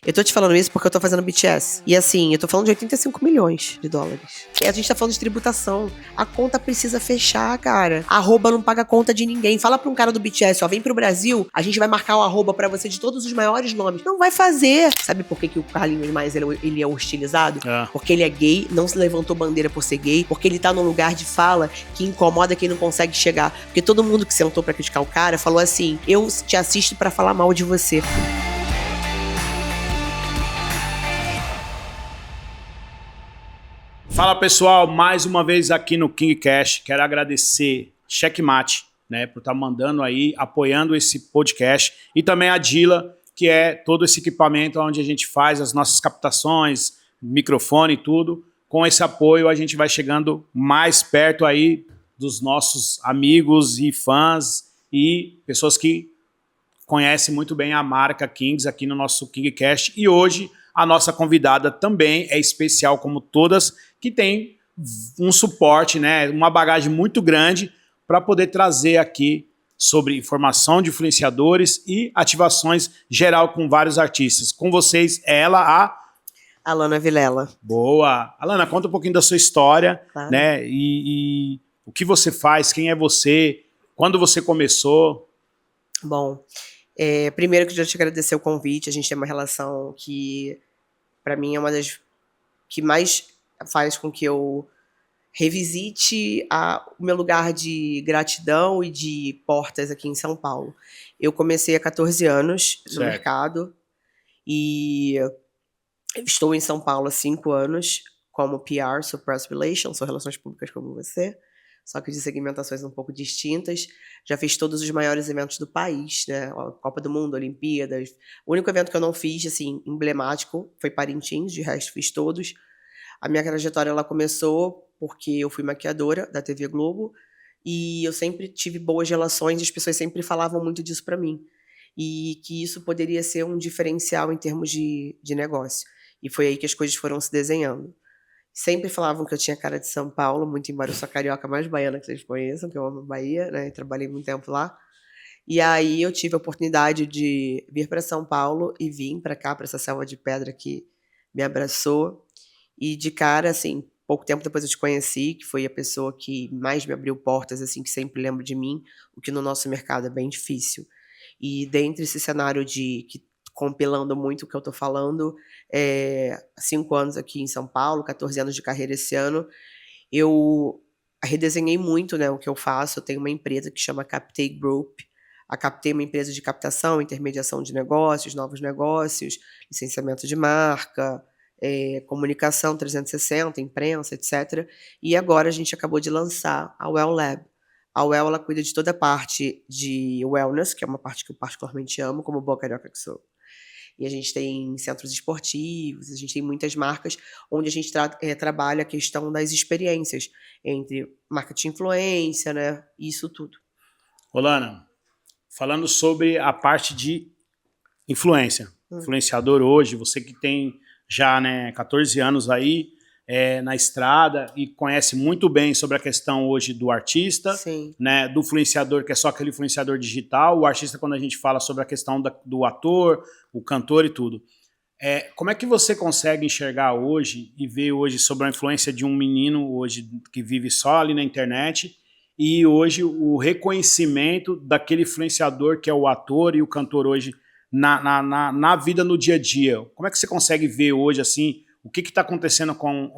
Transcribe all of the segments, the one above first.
Eu tô te falando isso porque eu tô fazendo BTS. E assim, eu tô falando de 85 milhões de dólares. E a gente tá falando de tributação. A conta precisa fechar, cara. Arroba não paga conta de ninguém. Fala pra um cara do BTS, ó, vem pro Brasil, a gente vai marcar o arroba pra você de todos os maiores nomes. Não vai fazer. Sabe por que o Carlinhos Maia ele é hostilizado? Porque ele é gay, não se levantou bandeira por ser gay, porque ele tá num lugar de fala que incomoda quem não consegue chegar. Porque todo mundo que sentou pra criticar o cara falou assim, eu te assisto pra falar mal de você. Fala pessoal, mais uma vez aqui no KingCast, quero agradecer Checkmate, né, por estar mandando aí, apoiando esse podcast, e também a Dila, que é todo esse equipamento onde a gente faz as nossas captações, microfone e tudo. Com esse apoio a gente vai chegando mais perto aí dos nossos amigos e fãs e pessoas que conhecem muito bem a marca Kings aqui no nosso KingCast. E hoje a nossa convidada também é especial, como todas, que tem um suporte, né, uma bagagem muito grande para poder trazer aqui sobre informação de influenciadores e ativações geral com vários artistas. Com vocês, ela, a Alana Vilela. Boa! Alana, conta um pouquinho da sua história, Claro. né, e o que você faz, quem é você, quando você começou. Bom, primeiro que eu já te agradecer o convite, a gente tem uma relação que, para mim, é uma das que mais faz com que eu revisite o meu lugar de gratidão e de portas aqui em São Paulo. Eu comecei há 14 anos no mercado e estou em São Paulo há 5 anos como PR, sou Press Relations, sou Relações Públicas como você, só que de segmentações um pouco distintas. Já fiz todos os maiores eventos do país, né? Copa do Mundo, Olimpíadas. O único evento que eu não fiz, assim, emblemático, foi Parintins, de resto fiz todos. A minha trajetória ela começou porque eu fui maquiadora da TV Globo e eu sempre tive boas relações e as pessoas sempre falavam muito disso para mim. E que isso poderia ser um diferencial em termos de negócio. E foi aí que as coisas foram se desenhando. Sempre falavam que eu tinha cara de São Paulo, muito embora eu sou a carioca mais baiana que vocês conheçam, que eu amo Bahia, né? Trabalhei muito tempo lá. E aí eu tive a oportunidade de vir para São Paulo e vim para cá, para essa selva de pedra que me abraçou. E de cara, assim, pouco tempo depois eu te conheci, que foi a pessoa que mais me abriu portas, assim, que sempre lembro de mim, o que no nosso mercado é bem difícil. E dentro desse cenário compilando muito o que eu tô falando, 5 anos aqui em São Paulo, 14 anos de carreira esse ano, eu redesenhei muito, né, o que eu faço. Eu tenho uma empresa que chama Captei Group. A Captei é uma empresa de captação, intermediação de negócios, novos negócios, licenciamento de marca, comunicação 360, imprensa, etc. E agora a gente acabou de lançar a Well Lab. A Well, ela cuida de toda a parte de wellness, que é uma parte que eu particularmente amo, como boa carioca que sou. E a gente tem centros esportivos, a gente tem muitas marcas onde a gente trabalha a questão das experiências entre marketing influência, né? Isso tudo. Olana, falando sobre a parte de influência, influenciador hoje, você que tem já, né, 14 anos aí na estrada e conhece muito bem sobre a questão hoje do artista, né, do influenciador, que é só aquele influenciador digital, o artista quando a gente fala sobre a questão do ator, o cantor e tudo. Como é que você consegue enxergar hoje e ver hoje sobre a influência de um menino hoje que vive só ali na internet e hoje o reconhecimento daquele influenciador que é o ator e o cantor hoje na vida, no dia a dia? Como é que você consegue ver hoje, assim, o que está acontecendo com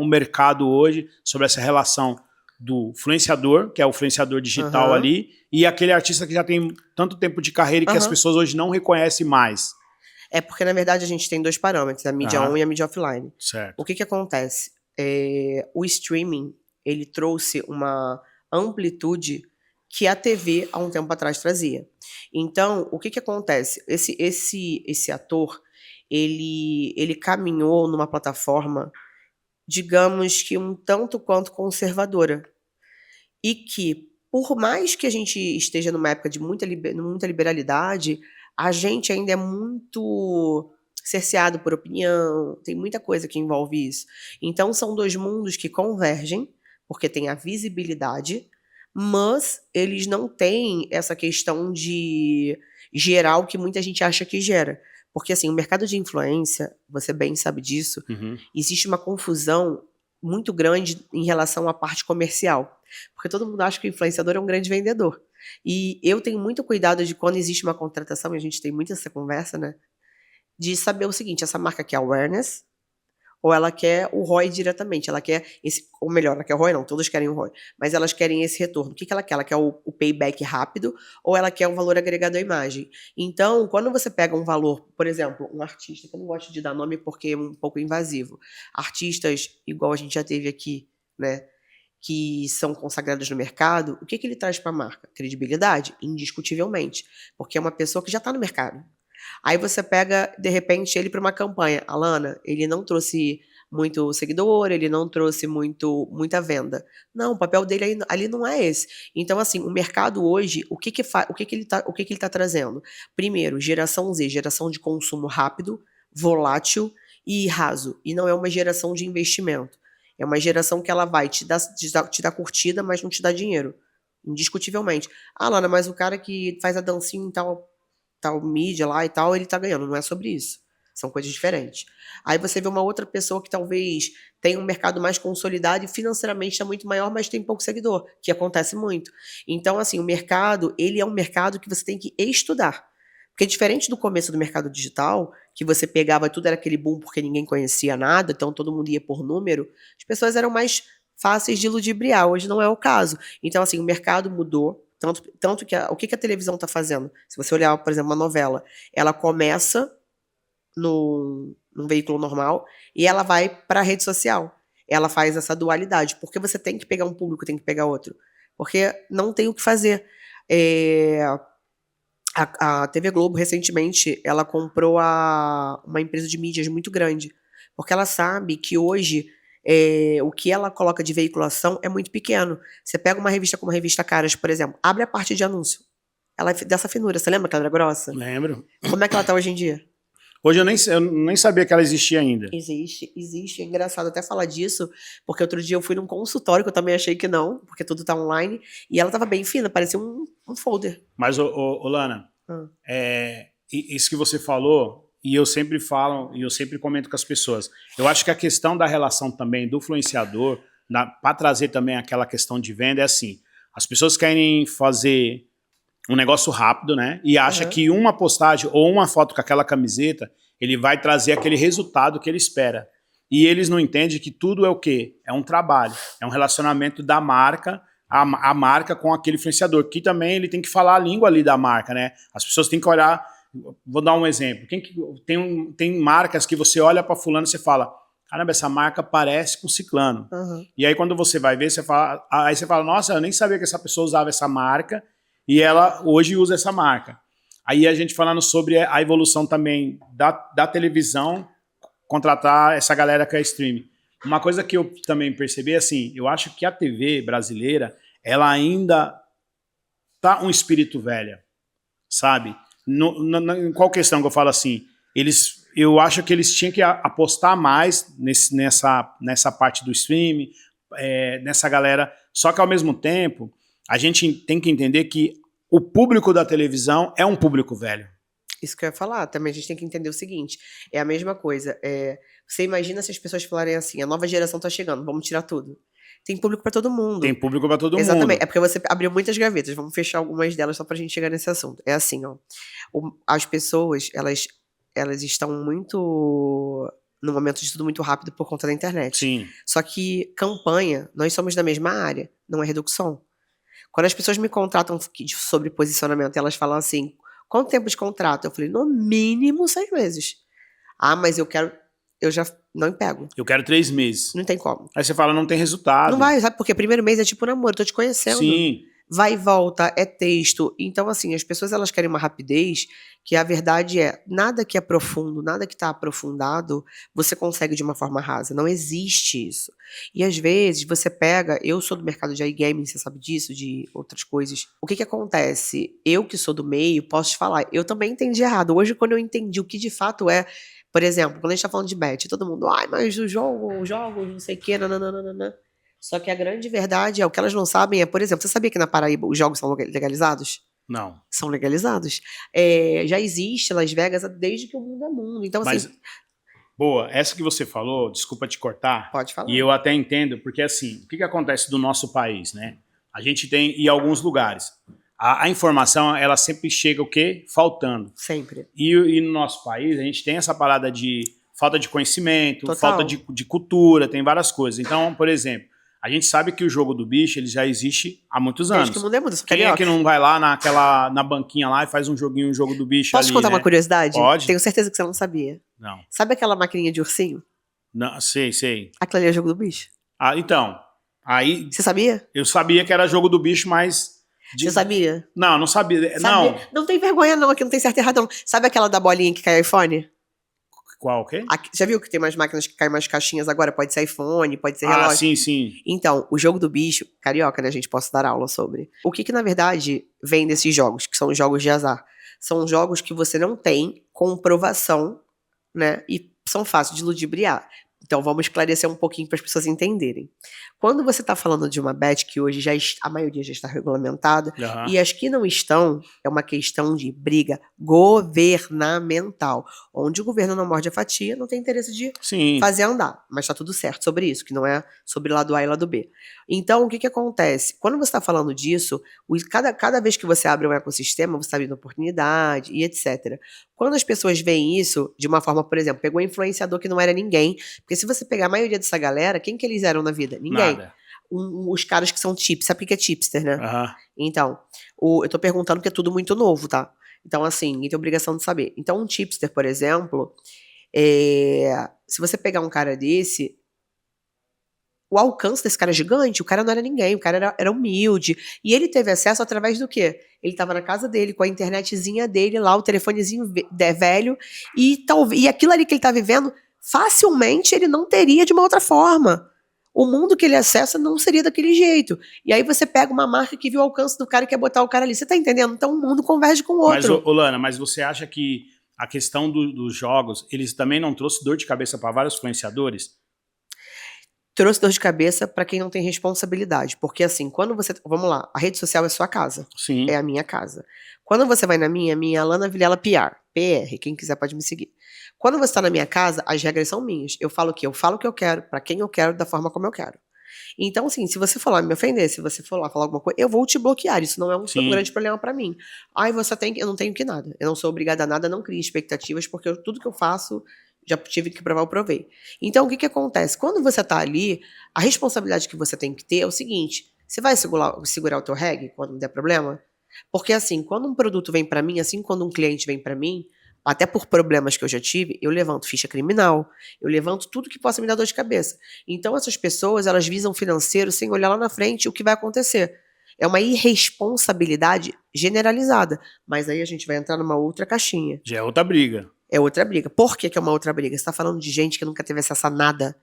o mercado hoje sobre essa relação do influenciador, que é o influenciador digital ali, e aquele artista que já tem tanto tempo de carreira e que as pessoas hoje não reconhecem mais? Porque, na verdade, a gente tem 2 parâmetros, a mídia on e a mídia offline. Certo. O que acontece? O streaming, ele trouxe uma amplitude que a TV, há um tempo atrás, trazia. Então, o que acontece? Esse ator, ele caminhou numa plataforma, digamos que um tanto quanto conservadora. E que, por mais que a gente esteja numa época de muita liberalidade, a gente ainda é muito cerceado por opinião, tem muita coisa que envolve isso. Então, são 2 mundos que convergem, porque tem a visibilidade, mas eles não têm essa questão de gerar o que muita gente acha que gera. Porque, assim, o mercado de influência, você bem sabe disso, Uhum. existe uma confusão muito grande em relação à parte comercial. Porque todo mundo acha que o influenciador é um grande vendedor. E eu tenho muito cuidado de quando existe uma contratação, e a gente tem muito essa conversa, né? De saber o seguinte, essa marca quer awareness, ou ela quer o ROI diretamente, ela quer esse, ou melhor, ela quer o ROI não, todas querem o ROI, mas elas querem esse retorno. O que ela quer? Ela quer o payback rápido, ou ela quer um valor agregado à imagem. Então, quando você pega um valor, por exemplo, um artista, que eu não gosto de dar nome porque é um pouco invasivo, artistas, igual a gente já teve aqui, né, que são consagrados no mercado, o que ele traz para a marca? Credibilidade, indiscutivelmente, porque é uma pessoa que já está no mercado. Aí você pega, de repente, ele para uma campanha. Alana, ele não trouxe muito seguidor, ele não trouxe muita venda. Não, o papel dele ali não é esse. Então, assim, o mercado hoje, o que ele tá trazendo? Primeiro, geração Z, geração de consumo rápido, volátil e raso. E não é uma geração de investimento. É uma geração que ela vai te dar curtida, mas não te dá dinheiro. Indiscutivelmente. Ah, Alana, mas o cara que faz a dancinha e tal mídia lá e tal, ele tá ganhando. Não é sobre isso. São coisas diferentes. Aí você vê uma outra pessoa que talvez tenha um mercado mais consolidado e financeiramente está muito maior, mas tem pouco seguidor, que acontece muito. Então, assim, o mercado, ele é um mercado que você tem que estudar. Porque diferente do começo do mercado digital, que você pegava tudo era aquele boom porque ninguém conhecia nada, então todo mundo ia por número, as pessoas eram mais fáceis de ludibriar. Hoje não é o caso. Então, assim, o mercado mudou. Tanto que o que a televisão está fazendo? Se você olhar, por exemplo, uma novela, ela começa num veículo normal e ela vai para a rede social. Ela faz essa dualidade. Porque você tem que pegar um público, tem que pegar outro. Porque não tem o que fazer. A TV Globo, recentemente, ela comprou uma empresa de mídias muito grande. Porque ela sabe que hoje o que ela coloca de veiculação é muito pequeno. Você pega uma revista como a Revista Caras, por exemplo, abre a parte de anúncio. Ela é dessa finura. Você lembra que ela era grossa? Lembro. Como é que ela tá hoje em dia? Hoje eu nem sabia que ela existia ainda. Existe. É engraçado até falar disso, porque outro dia eu fui num consultório, que eu também achei que não, porque tudo tá online, e ela tava bem fina, parecia um folder. Mas, Lana, isso que você falou, e eu sempre falo, e eu sempre comento com as pessoas, eu acho que a questão da relação também do influenciador, para trazer também aquela questão de venda, é assim, as pessoas querem fazer um negócio rápido, né? E acha que uma postagem ou uma foto com aquela camiseta, ele vai trazer aquele resultado que ele espera. E eles não entendem que tudo é o quê? É um trabalho, é um relacionamento da marca, a marca com aquele influenciador, que também ele tem que falar a língua ali da marca, né? As pessoas têm que olhar, vou dar um exemplo, tem marcas que você olha para fulano e você fala, caramba, essa marca parece com ciclano. E aí quando você vai ver, você fala, nossa, eu nem sabia que essa pessoa usava essa marca, e ela hoje usa essa marca. Aí a gente falando sobre a evolução também da televisão, contratar essa galera que é streaming. Uma coisa que eu também percebi é assim, eu acho que a TV brasileira, ela ainda tá um espírito velha, sabe? Em qual questão que eu falo assim? Eu acho que eles tinham que apostar mais nessa parte do streaming, nessa galera. Só que ao mesmo tempo, a gente tem que entender que o público da televisão é um público velho. Isso que eu ia falar. Também a gente tem que entender o seguinte. É a mesma coisa. Você imagina se as pessoas falarem assim, a nova geração tá chegando, vamos tirar tudo. Tem público para todo mundo. Tem público para todo mundo. Exatamente. É porque você abriu muitas gavetas. Vamos fechar algumas delas só pra gente chegar nesse assunto. É assim, ó. As pessoas, elas estão muito no momento de tudo muito rápido por conta da internet. Sim. Só que campanha, nós somos da mesma área, não é redução. Quando as pessoas me contratam sobre posicionamento, elas falam assim, quanto tempo de contrato? Eu falei, no mínimo 6 meses. Ah, mas eu já não pego. Eu quero 3 meses. Não tem como. Aí você fala, não tem resultado. Não vai, sabe? Porque primeiro mês é tipo namoro, tô te conhecendo. Sim. Vai e volta, é texto. Então, assim, as pessoas elas querem uma rapidez que a verdade é, nada que é profundo, nada que está aprofundado, você consegue de uma forma rasa. Não existe isso. E às vezes você pega, eu sou do mercado de iGaming, você sabe disso, de outras coisas. O que acontece? Eu que sou do meio, posso te falar, eu também entendi errado. Hoje, quando eu entendi o que de fato é, por exemplo, quando a gente tá falando de bet, todo mundo, ai, mas os jogos, não sei o quê, nananana. Só que a grande verdade é, o que elas não sabem é, por exemplo, você sabia que na Paraíba os jogos são legalizados? Não. São legalizados. Já existe Las Vegas desde que o mundo é mundo. Então, Mas, assim... boa, essa que você falou, desculpa te cortar, Pode falar. e eu até entendo, porque assim, o que acontece do nosso país, né? A gente tem, em alguns lugares, a informação, ela sempre chega o quê? Faltando. Sempre. E no nosso país, a gente tem essa parada de falta de conhecimento, Total. falta de cultura, tem várias coisas. Então, por exemplo, a gente sabe que o jogo do bicho ele já existe há muitos anos. Desde que o mundo é mundo. Quem é que não vai lá na banquinha lá e faz um jogo do bicho Posso ali, te contar né? uma curiosidade? Pode. Tenho certeza que você não sabia. Não. Sabe aquela maquininha de ursinho? Não, sei. Aquilo ali é jogo do bicho. Ah, então, aí Você sabia? eu sabia que era jogo do bicho, mas... Você sabia? Não sabia. Não. Não tem vergonha não, aqui não tem certo e errado não. Sabe aquela da bolinha que cai iPhone? Qual, o quê? Já viu que tem mais máquinas que caem mais caixinhas agora? Pode ser iPhone, pode ser relógio. Sim. Então, o jogo do bicho, carioca, né, a gente posso dar aula sobre. O que na verdade vem desses jogos, que são os jogos de azar? São jogos que você não tem comprovação, né, e são fáceis de ludibriar. Então, vamos esclarecer um pouquinho para as pessoas entenderem. Quando você está falando de uma bet que hoje a maioria já está regulamentada, e as que não estão, é uma questão de briga governamental, onde o governo não morde a fatia, não tem interesse de fazer andar. Mas está tudo certo sobre isso, que não é sobre lado A e lado B. Então, o que acontece? Quando você está falando disso, cada vez que você abre um ecossistema, você está abrindo oportunidade e etc. Quando as pessoas veem isso de uma forma, por exemplo, pegou um influenciador que não era ninguém, porque se você pegar a maioria dessa galera, quem que eles eram na vida? Ninguém. Os caras que são tips, sabe o que é tipster, né? Então, eu tô perguntando porque é tudo muito novo, tá? Então, assim, ninguém tem obrigação de saber. Então, um tipster, por exemplo, se você pegar um cara desse, o alcance desse cara é gigante, o cara não era ninguém, o cara era humilde. E ele teve acesso através do quê? Ele tava na casa dele, com a internetzinha dele lá, o telefonezinho velho, e aquilo ali que ele tá vivendo, facilmente ele não teria de uma outra forma. O mundo que ele acessa não seria daquele jeito. E aí você pega uma marca que viu o alcance do cara e quer botar o cara ali. Você tá entendendo? Então o mundo converge com o outro. Mas, Lana, mas você acha que a questão dos jogos, eles também não trouxe dor de cabeça para vários influenciadores? Trouxe dor de cabeça para quem não tem responsabilidade. Porque assim, quando você... Vamos lá, a rede social é sua casa. Sim. É a minha casa. Quando você vai na minha Alana Vilela PR. Quem quiser pode me seguir. Quando você está na minha casa, as regras são minhas. Eu falo o quê? Eu falo o que eu quero, para quem eu quero, da forma como eu quero. Então, assim, se você for lá me ofender, se você for lá falar alguma coisa, eu vou te bloquear. Isso não é um grande problema para mim. Eu não tenho que nada. Eu não sou obrigada a nada, não crio expectativas, porque tudo que eu faço... Já tive que provar, eu provei. Então, o que acontece? Quando você tá ali, a responsabilidade que você tem que ter é o seguinte: você vai segurar o teu reggae quando der problema? Porque, assim, quando um produto vem para mim, assim, quando um cliente vem para mim, até por problemas que eu já tive, eu levanto ficha criminal, eu levanto tudo que possa me dar dor de cabeça. Então, essas pessoas, elas visam financeiro sem olhar lá na frente o que vai acontecer. É uma irresponsabilidade generalizada. Mas aí a gente vai entrar numa outra caixinha. Já é outra briga. É outra briga. Por que é uma outra briga? Você tá falando de gente que nunca teve acesso a nada,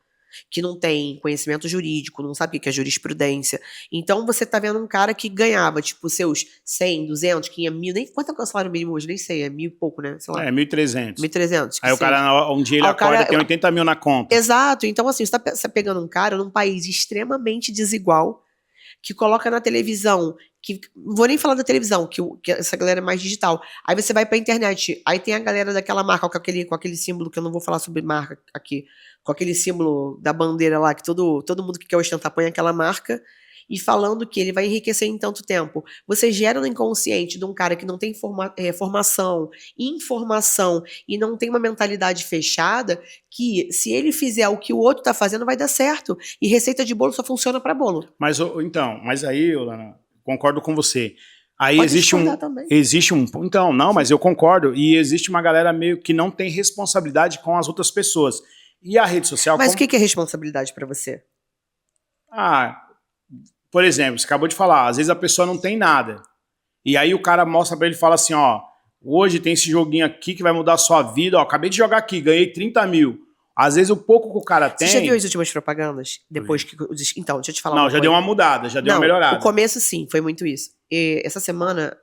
que não tem conhecimento jurídico, não sabe o que é jurisprudência. Então você tá vendo um cara que ganhava, tipo, seus 100, 200, 500, 1000, nem quanto é o salário mínimo hoje? Nem sei, é 1000 e pouco, né? Sei lá. 1.300. 1.300. Aí o cara, um dia ele acorda e tem 80 mil na conta. Exato. Então, assim, você tá pegando um cara num país extremamente desigual, que coloca na televisão, não vou nem falar da televisão, que essa galera é mais digital. Aí você vai pra internet, aí tem a galera daquela marca, com aquele símbolo, que eu não vou falar sobre marca aqui, com aquele símbolo da bandeira lá, que todo mundo que quer ostentar põe aquela marca, e falando que ele vai enriquecer em tanto tempo. Você gera no inconsciente de um cara que não tem formação, informação, e não tem uma mentalidade fechada, que se ele fizer o que o outro tá fazendo, vai dar certo. E receita de bolo só funciona para bolo. Mas aí, Lana, concordo com você. Aí Pode existe um... Então, não, mas eu concordo. E existe uma galera meio que não tem responsabilidade com as outras pessoas. E a rede social... Mas o que é responsabilidade para você? Por exemplo, você acabou de falar, às vezes a pessoa não tem nada. E aí o cara mostra pra ele e fala assim, ó, hoje tem esse joguinho aqui que vai mudar a sua vida, ó, acabei de jogar aqui, ganhei 30 mil. Às vezes o pouco que o cara tem... Você já viu as últimas propagandas? Depois que... Então, deixa eu te falar Não, já deu uma mudada, já deu uma melhorada. O começo sim, foi muito isso. E essa semana,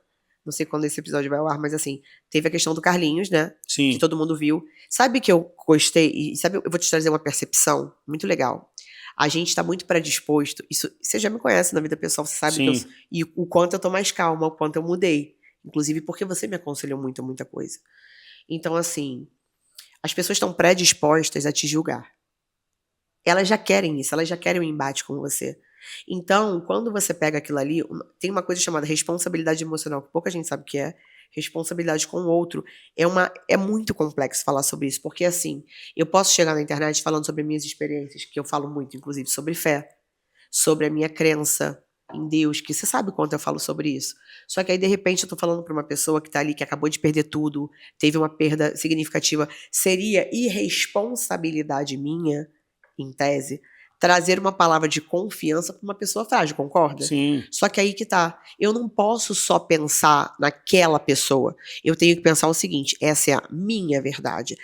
não sei quando esse episódio vai ao ar, mas assim, teve a questão do Carlinhos, né? Sim. Que todo mundo viu. Sabe que eu gostei, e sabe, eu vou te trazer uma percepção muito legal. A gente tá muito predisposto, isso, você já me conhece na vida pessoal, você sabe que e o quanto eu tô mais calma, o quanto eu mudei. Inclusive porque você me aconselhou muita coisa. Então, assim, as pessoas estão predispostas a te julgar. Elas já querem isso, elas já querem um embate com você. Então, quando você pega aquilo ali, tem uma coisa chamada responsabilidade emocional, que pouca gente sabe o que é. Responsabilidade com o outro. É muito complexo falar sobre isso, porque assim, eu posso chegar na internet falando sobre minhas experiências, que eu falo muito, inclusive, sobre fé, sobre a minha crença em Deus, que você sabe quanto eu falo sobre isso. Só que aí, de repente, eu tô falando pra uma pessoa que tá ali, que acabou de perder tudo, teve uma perda significativa. Seria irresponsabilidade minha, em tese, trazer uma palavra de confiança pra uma pessoa frágil, concorda? Sim. Só que aí que tá. Eu não posso só pensar naquela pessoa. Eu tenho que pensar o seguinte: essa é a minha verdade.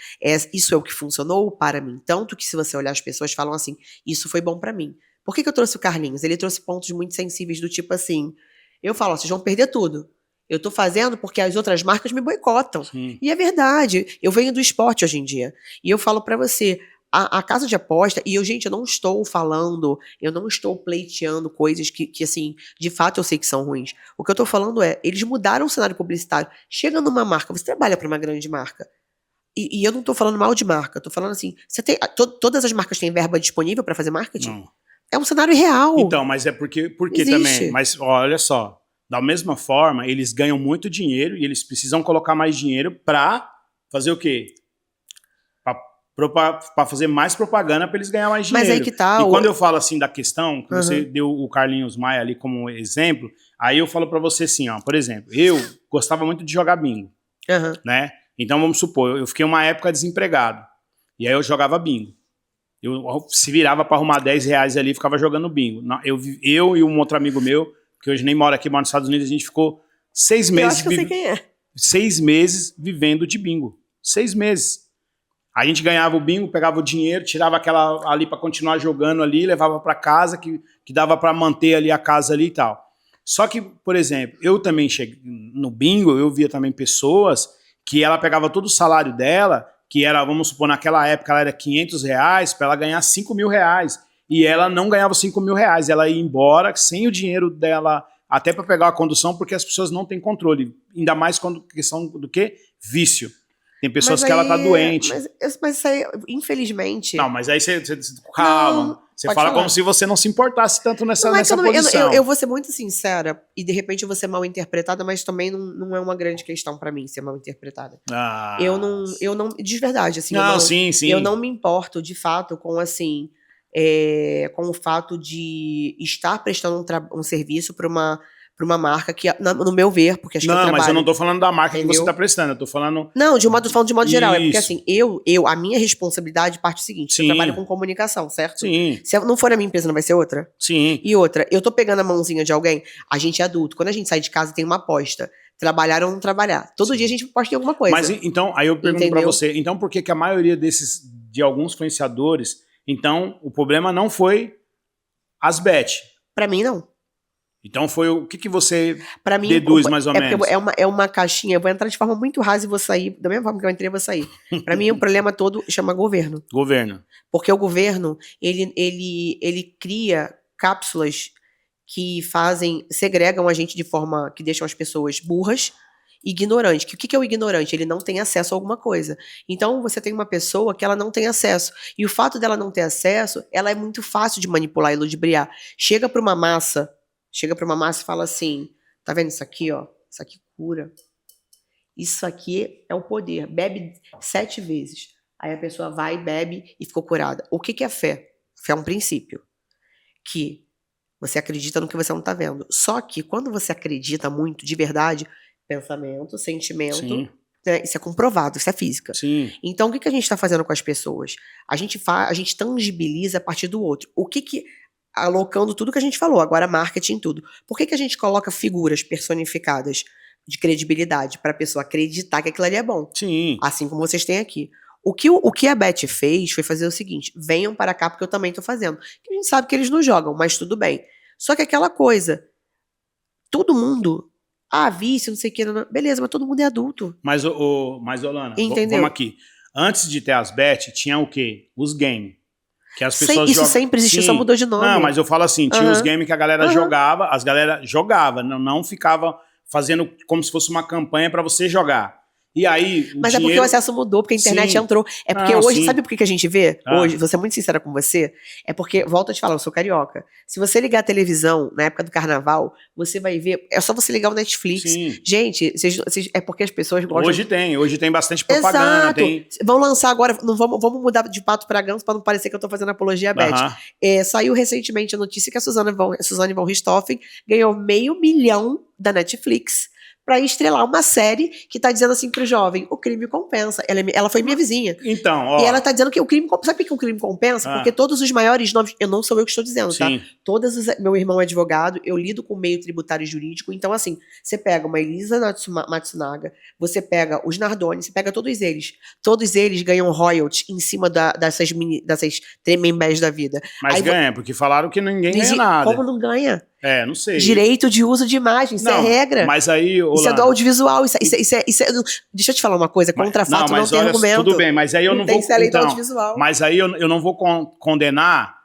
Isso é o que funcionou para mim. Tanto que, se você olhar, as pessoas falam assim: isso foi bom pra mim. Por que eu trouxe o Carlinhos? Ele trouxe pontos muito sensíveis, do tipo assim: eu falo, vocês vão perder tudo. Eu tô fazendo porque as outras marcas me boicotam. Sim. E é verdade. Eu venho do esporte hoje em dia. E eu falo pra você, a casa de aposta, e gente, eu não estou falando, eu não estou pleiteando coisas que, assim, de fato eu sei que são ruins. O que eu tô falando é, eles mudaram o cenário publicitário. Chega numa marca, você trabalha pra uma grande marca. E eu não tô falando mal de marca, eu tô falando assim, você tem, todas as marcas têm verba disponível pra fazer marketing? Não. É um cenário real. Então, mas é porque também, mas olha só, da mesma forma, eles ganham muito dinheiro e eles precisam colocar mais dinheiro pra fazer o quê? Pra fazer mais propaganda pra eles ganhar mais dinheiro. Mas aí que tá. E quando eu falo assim da questão, que você deu o Carlinhos Maia ali como exemplo, aí eu falo pra você assim, ó, por exemplo, eu gostava muito de jogar bingo, né? Então vamos supor, eu fiquei uma época desempregado, e aí eu jogava bingo. Eu se virava pra arrumar 10 reais ali e ficava jogando bingo. Eu e um outro amigo meu, que hoje nem mora aqui, mora nos Estados Unidos, a gente ficou 6 meses... Eu acho que eu sei quem é. 6 meses vivendo de bingo. 6 meses. A gente ganhava o bingo, pegava o dinheiro, tirava aquela ali pra continuar jogando ali, levava pra casa, que dava pra manter ali a casa ali e tal. Só que, por exemplo, eu também cheguei no bingo, eu via também pessoas que ela pegava todo o salário dela, que era, vamos supor, naquela época ela era 500 reais, para ela ganhar 5 mil reais. E ela não ganhava 5 mil reais, ela ia embora sem o dinheiro dela, até para pegar a condução, porque as pessoas não têm controle. Ainda mais quando questão do que? Vício. Tem pessoas que ela tá doente. Mas isso aí, infelizmente... Não, mas aí você calma. Não, você fala falar. como se você não se importasse tanto nessa posição. posição. Eu vou ser muito sincera, e de repente eu vou ser mal interpretada, mas também não é uma grande questão pra mim ser mal interpretada. Ah. Eu não, de verdade, assim, não, sim. Eu não me importo, de fato, com assim, com o fato de estar prestando um serviço pra uma marca que, no meu ver, porque acho que eu trabalho... Não, mas eu não tô falando da marca, entendeu? Que você tá prestando, eu tô falando... Não, falando de modo geral, é porque assim, a minha responsabilidade parte do seguinte, eu trabalho com comunicação, certo? Sim. Se não for a minha empresa, não vai ser outra? Sim. E outra, eu tô pegando a mãozinha de alguém, a gente é adulto, quando a gente sai de casa tem uma aposta, trabalhar ou não trabalhar. Todo dia a gente aposta em alguma coisa. Mas então, aí eu pergunto pra você, então por que a maioria de alguns influenciadores, então o problema não foi as bet? Pra mim, não. Então foi o que você deduz mais ou menos? É uma caixinha, eu vou entrar de forma muito rasa e vou sair, da mesma forma que eu entrei, eu vou sair. Pra mim, o problema todo chama governo. Governo. Porque o governo, ele cria cápsulas que segregam a gente de forma que deixam as pessoas burras e ignorantes. O que é o ignorante? Ele não tem acesso a alguma coisa. Então, você tem uma pessoa que ela não tem acesso. E o fato dela não ter acesso, ela é muito fácil de manipular e ludibriar. Chega pra uma massa e fala assim, tá vendo isso aqui, ó? Isso aqui cura. Isso aqui é o poder. Bebe 7 vezes. Aí a pessoa vai, bebe e ficou curada. O que é fé? Fé é um princípio. Que você acredita no que você não tá vendo. Só que quando você acredita muito, de verdade, pensamento, sentimento, né, isso é comprovado, isso é física. Sim. Então, o que a gente tá fazendo com as pessoas? A gente tangibiliza a partir do outro. Alocando tudo que a gente falou, agora marketing, tudo. Por que a gente coloca figuras personificadas de credibilidade para a pessoa acreditar que aquilo ali é bom? Sim. Assim como vocês têm aqui. O que a Beth fez foi fazer o seguinte, venham para cá porque eu também tô fazendo. A gente sabe que eles não jogam, mas tudo bem. Só que aquela coisa, todo mundo, vício, não sei o que, beleza, mas todo mundo é adulto. Mas Olana, entendeu? Vamos aqui. Antes de ter as Bet, tinha o quê? Os games. Que as pessoas isso sempre existiu, só mudou de nome. Não, mas eu falo assim, tinha os games que a galera jogava, não ficava fazendo como se fosse uma campanha para você jogar. E aí, Mas é porque o acesso mudou, porque a internet entrou. É porque hoje, sabe por que a gente vê? Hoje, vou ser muito sincera com você, é porque, volto a te falar, eu sou carioca. Se você ligar a televisão na época do carnaval, você vai ver, é só você ligar o Netflix. Sim. Gente, é porque as pessoas gostam. Hoje tem bastante propaganda. Exato. Vão lançar agora, não vamos mudar de pato pra ganso pra não parecer que eu tô fazendo apologia à Beth. Saiu recentemente a notícia que a Suzane von Richthofen ganhou $500 mil da Netflix pra estrelar uma série que tá dizendo assim pro jovem, o crime compensa. Ela foi minha vizinha. Então, ó. E ela tá dizendo que o crime... Sabe por que o crime compensa? Porque todos os maiores nomes... Eu não sou eu que estou dizendo, tá? Meu irmão é advogado, eu lido com o meio tributário e jurídico, então assim, você pega uma Elisa Matsunaga, você pega os Nardoni, você pega todos eles. Todos eles ganham royalties em cima dessas tremembés da vida. Mas aí, ganha, porque falaram que ninguém ganha nada. Como não ganha? Não sei. Direito de uso de imagem, isso é regra. Mas aí... Isso é do audiovisual, isso é... Deixa eu te falar uma coisa, contra fato não tem argumento. Tudo bem, mas aí eu não vou... Tem que ser a lei do audiovisual. Mas aí eu não vou condenar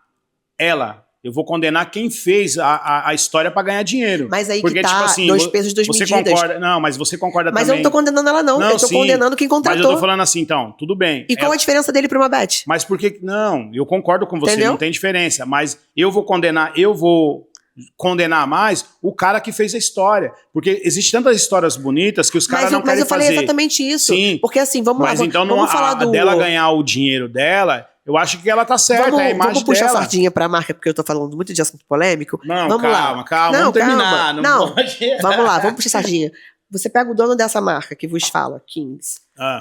ela, eu vou condenar quem fez a história pra ganhar dinheiro. Mas aí porque, que tá, tipo assim, 2 pesos, 2 medidas. Concorda, não, mas você concorda mas também... Mas eu não tô condenando ela não eu tô condenando quem contratou. Mas eu tô falando assim, então, tudo bem. E qual a diferença dele pra uma Beth? Mas por que... Não, eu concordo com você, entendeu? Não tem diferença, mas eu vou condenar mais o cara que fez a história. Porque existem tantas histórias bonitas que os caras não querem fazer. Mas eu falei exatamente isso. Sim. Porque assim, vamos lá. Mas então vamos falar dela ganhar o dinheiro dela, eu acho que ela tá certa, é a imagem vamos puxar dela. a sardinha pra marca, porque eu tô falando muito de assunto polêmico. Não, vamos calma, lá. Vamos terminar. Não, vamos lá, vamos puxar a sardinha. Você pega o dono dessa marca que vos fala, Kings.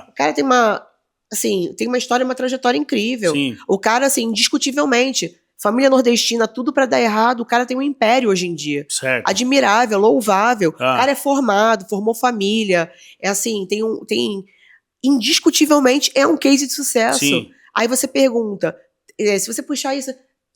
O cara tem uma história, uma trajetória incrível. Sim. O cara, assim, indiscutivelmente... Família nordestina, tudo pra dar errado, o cara tem um império hoje em dia. Certo. Admirável, louvável. O cara é formado, formou família. É assim, indiscutivelmente é um case de sucesso. Sim. Aí você pergunta, se você puxar isso,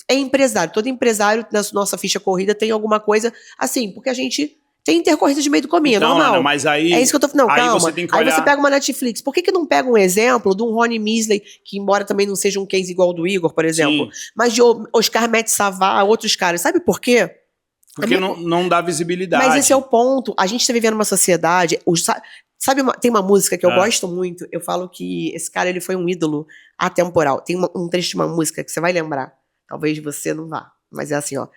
é empresário. Todo empresário na nossa ficha corrida tem alguma coisa assim, porque a gente tem intercorrência de meio do caminho, então, normal. Ana, mas aí... É isso que eu tô falando. Não, calma. Você tem que olhar... Aí você pega uma Netflix. Por que não pega um exemplo de um Ronnie Misley, que embora também não seja um case igual ao do Igor, por exemplo, mas de Oscar Metz-Savá, outros caras. Sabe por quê? Porque não dá visibilidade. Mas esse é o ponto. A gente tá vivendo uma sociedade... Sabe, tem uma música que eu gosto muito. Eu falo que esse cara ele foi um ídolo atemporal. Tem um trecho de uma música que você vai lembrar. Talvez você não vá. Mas é assim, ó.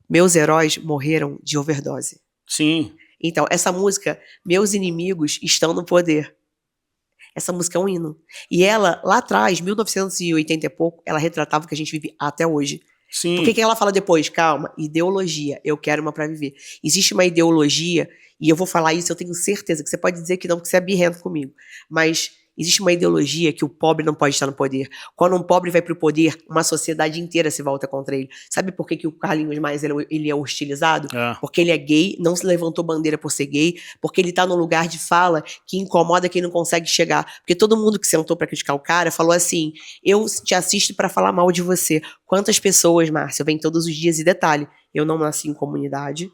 Meus heróis morreram de overdose. Sim. Então, essa música, Meus Inimigos Estão no Poder. Essa música é um hino. E ela, lá atrás, 1980 e pouco, ela retratava o que a gente vive até hoje. Sim. Por que ela fala depois? Calma, ideologia, eu quero uma pra viver. Existe uma ideologia, e eu vou falar isso, eu tenho certeza que você pode dizer que não, porque você é birrento comigo. Mas existe uma ideologia que o pobre não pode estar no poder. Quando um pobre vai pro poder, uma sociedade inteira se volta contra ele. Sabe por que o Carlinhos Maia ele é hostilizado? Porque ele é gay, não se levantou bandeira por ser gay, porque ele tá num lugar de fala que incomoda quem não consegue chegar. Porque todo mundo que sentou pra criticar o cara falou assim, eu te assisto pra falar mal de você. Quantas pessoas, Márcia, vêm todos os dias, e detalhe, eu não nasci em comunidade,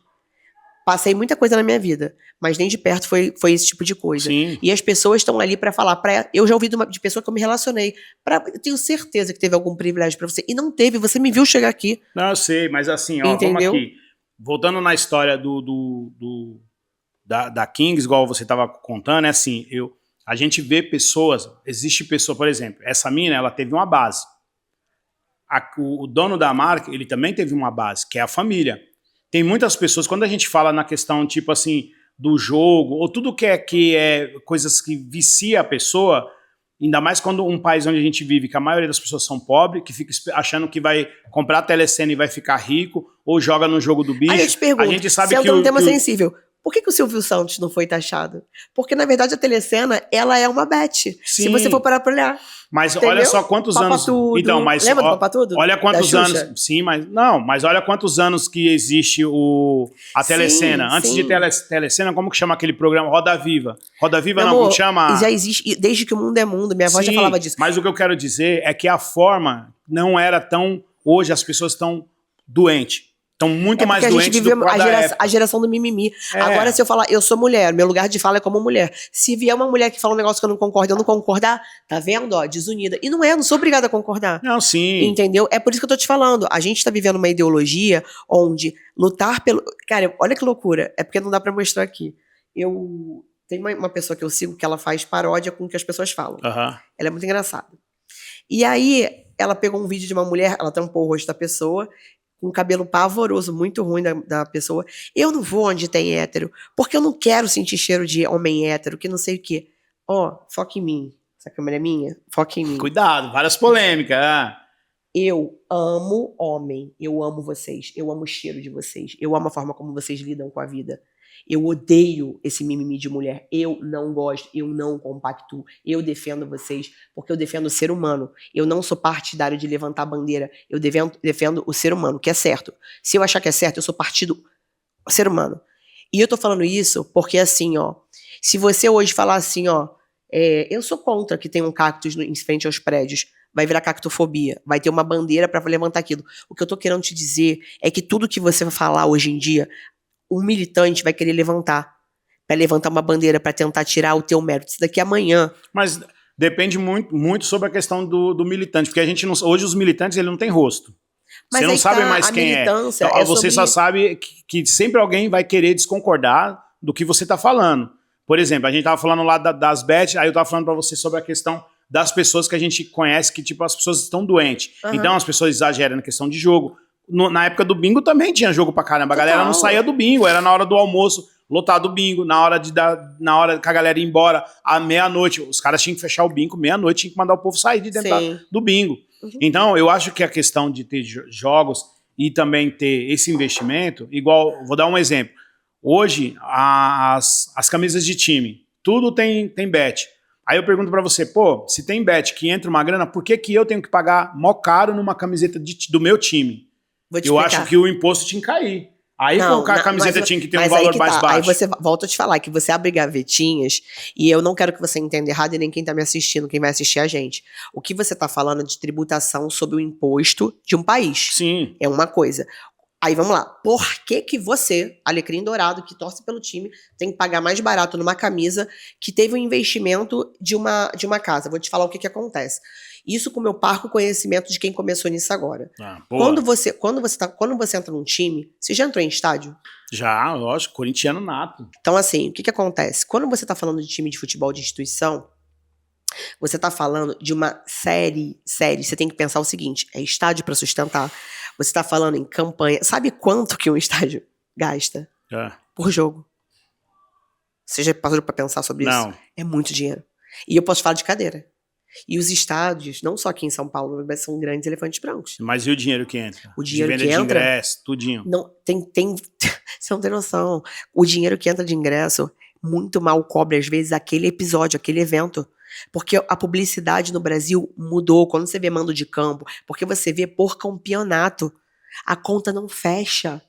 passei muita coisa na minha vida, mas nem de perto foi esse tipo de coisa. Sim. E as pessoas estão ali pra falar. Eu já ouvi de pessoa que eu me relacionei. Eu tenho certeza que teve algum privilégio pra você. E não teve, você me viu chegar aqui. Não, eu sei, mas assim, ó, entendeu? Vamos aqui. Voltando na história da Kings, igual você tava contando, é assim, a gente vê pessoas, existe pessoa, por exemplo, essa mina, ela teve uma base. O dono da marca, ele também teve uma base, que é a família. Tem muitas pessoas, quando a gente fala na questão, tipo assim, do jogo, ou tudo que é coisas que vicia a pessoa, ainda mais quando um país onde a gente vive, que a maioria das pessoas são pobres, que fica achando que vai comprar a telecena e vai ficar rico, ou joga no jogo do bicho. Aí eu te pergunto, a gente sabe se que é um tema sensível, por que o Silvio Santos não foi taxado? Porque, na verdade, a telecena, ela é uma bet. Se você for parar pra olhar. Mas entendeu? Olha só quantos anos... Então, mas lembra do Papatudo? Olha quantos anos... Sim, mas olha quantos anos que existe a telecena. Antes de telecena, como que chama aquele programa? Roda Viva. Roda Viva não, como que chama? Já existe, desde que o mundo é mundo. Minha avó já falava disso. Mas o que eu quero dizer é que a forma não era tão... Hoje as pessoas estão doentes. Estão muito mais doentes do que a geração do mimimi. Agora, se eu falar, eu sou mulher, meu lugar de fala é como mulher. Se vier uma mulher que fala um negócio que eu não concordo, eu não concordar, tá vendo? Ó, desunida. E não sou obrigada a concordar. Não, sim. Entendeu? É por isso que eu tô te falando. A gente tá vivendo uma ideologia onde lutar pelo... Cara, olha que loucura. É porque não dá pra mostrar aqui. Tem uma pessoa que eu sigo que ela faz paródia com o que as pessoas falam. Aham. Ela é muito engraçada. E aí, ela pegou um vídeo de uma mulher, ela tampou o rosto da pessoa, com um cabelo pavoroso, muito ruim da pessoa. Eu não vou onde tem hétero, porque eu não quero sentir cheiro de homem hétero, que não sei o quê. Ó, foca em mim. Essa câmera é minha? Foca em mim. Cuidado, várias polêmicas. Eu amo homem, eu amo vocês, eu amo o cheiro de vocês, eu amo a forma como vocês lidam com a vida. Eu odeio esse mimimi de mulher, eu não gosto, eu não compactuo, eu defendo vocês porque eu defendo o ser humano. Eu não sou partidário de levantar a bandeira, eu defendo o ser humano, que é certo. Se eu achar que é certo, eu sou partido ser humano. E eu tô falando isso porque assim, ó, se você hoje falar assim, ó, eu sou contra que tenha um cactus em frente aos prédios, vai virar cactofobia, vai ter uma bandeira pra levantar aquilo. O que eu tô querendo te dizer é que tudo que você vai falar hoje em dia, um militante vai querer levantar, pra levantar uma bandeira pra tentar tirar o teu mérito. Isso daqui amanhã. Mas depende muito sobre a questão do militante, porque a gente não, hoje os militantes ele não tem rosto. Mas você não aí sabe tá, mais a quem é. militância Então, é você sobre... só sabe que sempre alguém vai querer desconcordar do que você tá falando. Por exemplo, a gente tava falando lá das bets, aí eu tava falando pra você sobre a questão das pessoas que a gente conhece, que tipo, as pessoas estão doentes. Uhum. Então as pessoas exageram na questão de jogo. Na época do bingo também tinha jogo pra caramba. A Total. galera não saía do bingo, era na hora do almoço, lotado o bingo, na hora que a galera ia embora, à meia-noite. Os caras tinham que fechar o bingo, meia-noite tinha que mandar o povo sair de dentro do bingo. Uhum. Então, eu acho que a questão de ter jogos e também ter esse investimento, igual, vou dar um exemplo. Hoje, as camisas de time, tudo tem bet. Aí eu pergunto pra você, pô, se tem bet que entra uma grana, por que eu tenho que pagar mó caro numa camiseta do meu time? Eu acho que o imposto tinha que cair. Aí a camiseta tinha que ter um valor mais baixo. Aí você volta a te falar que você abre gavetinhas e eu não quero que você entenda errado e nem quem tá me assistindo, quem vai assistir a gente. O que você tá falando é de tributação sobre o imposto de um país. Sim. É uma coisa. Aí vamos lá. Por que você, Alecrim Dourado, que torce pelo time, tem que pagar mais barato numa camisa que teve um investimento de uma casa? Vou te falar o que acontece. Isso com o meu parco conhecimento de quem começou nisso agora. Quando você entra num time, você já entrou em estádio? Já, lógico, corintiano nato. Então assim, o que acontece? Quando você tá falando de time de futebol de instituição, você tá falando de uma série, você tem que pensar o seguinte, é estádio para sustentar. Você tá falando em campanha. Sabe quanto que um estádio gasta por jogo? Você já passou pra pensar sobre isso? Não. É muito dinheiro. E eu posso falar de cadeira. E os estádios, não só aqui em São Paulo, mas são grandes elefantes brancos. Mas e o dinheiro que entra? O dinheiro de que entra... de ingresso, tudinho. Não, você não tem noção. O dinheiro que entra de ingresso muito mal cobre, às vezes, aquele episódio, aquele evento. Porque a publicidade no Brasil mudou. Quando você vê mando de campo, porque você vê por campeonato, a conta não fecha.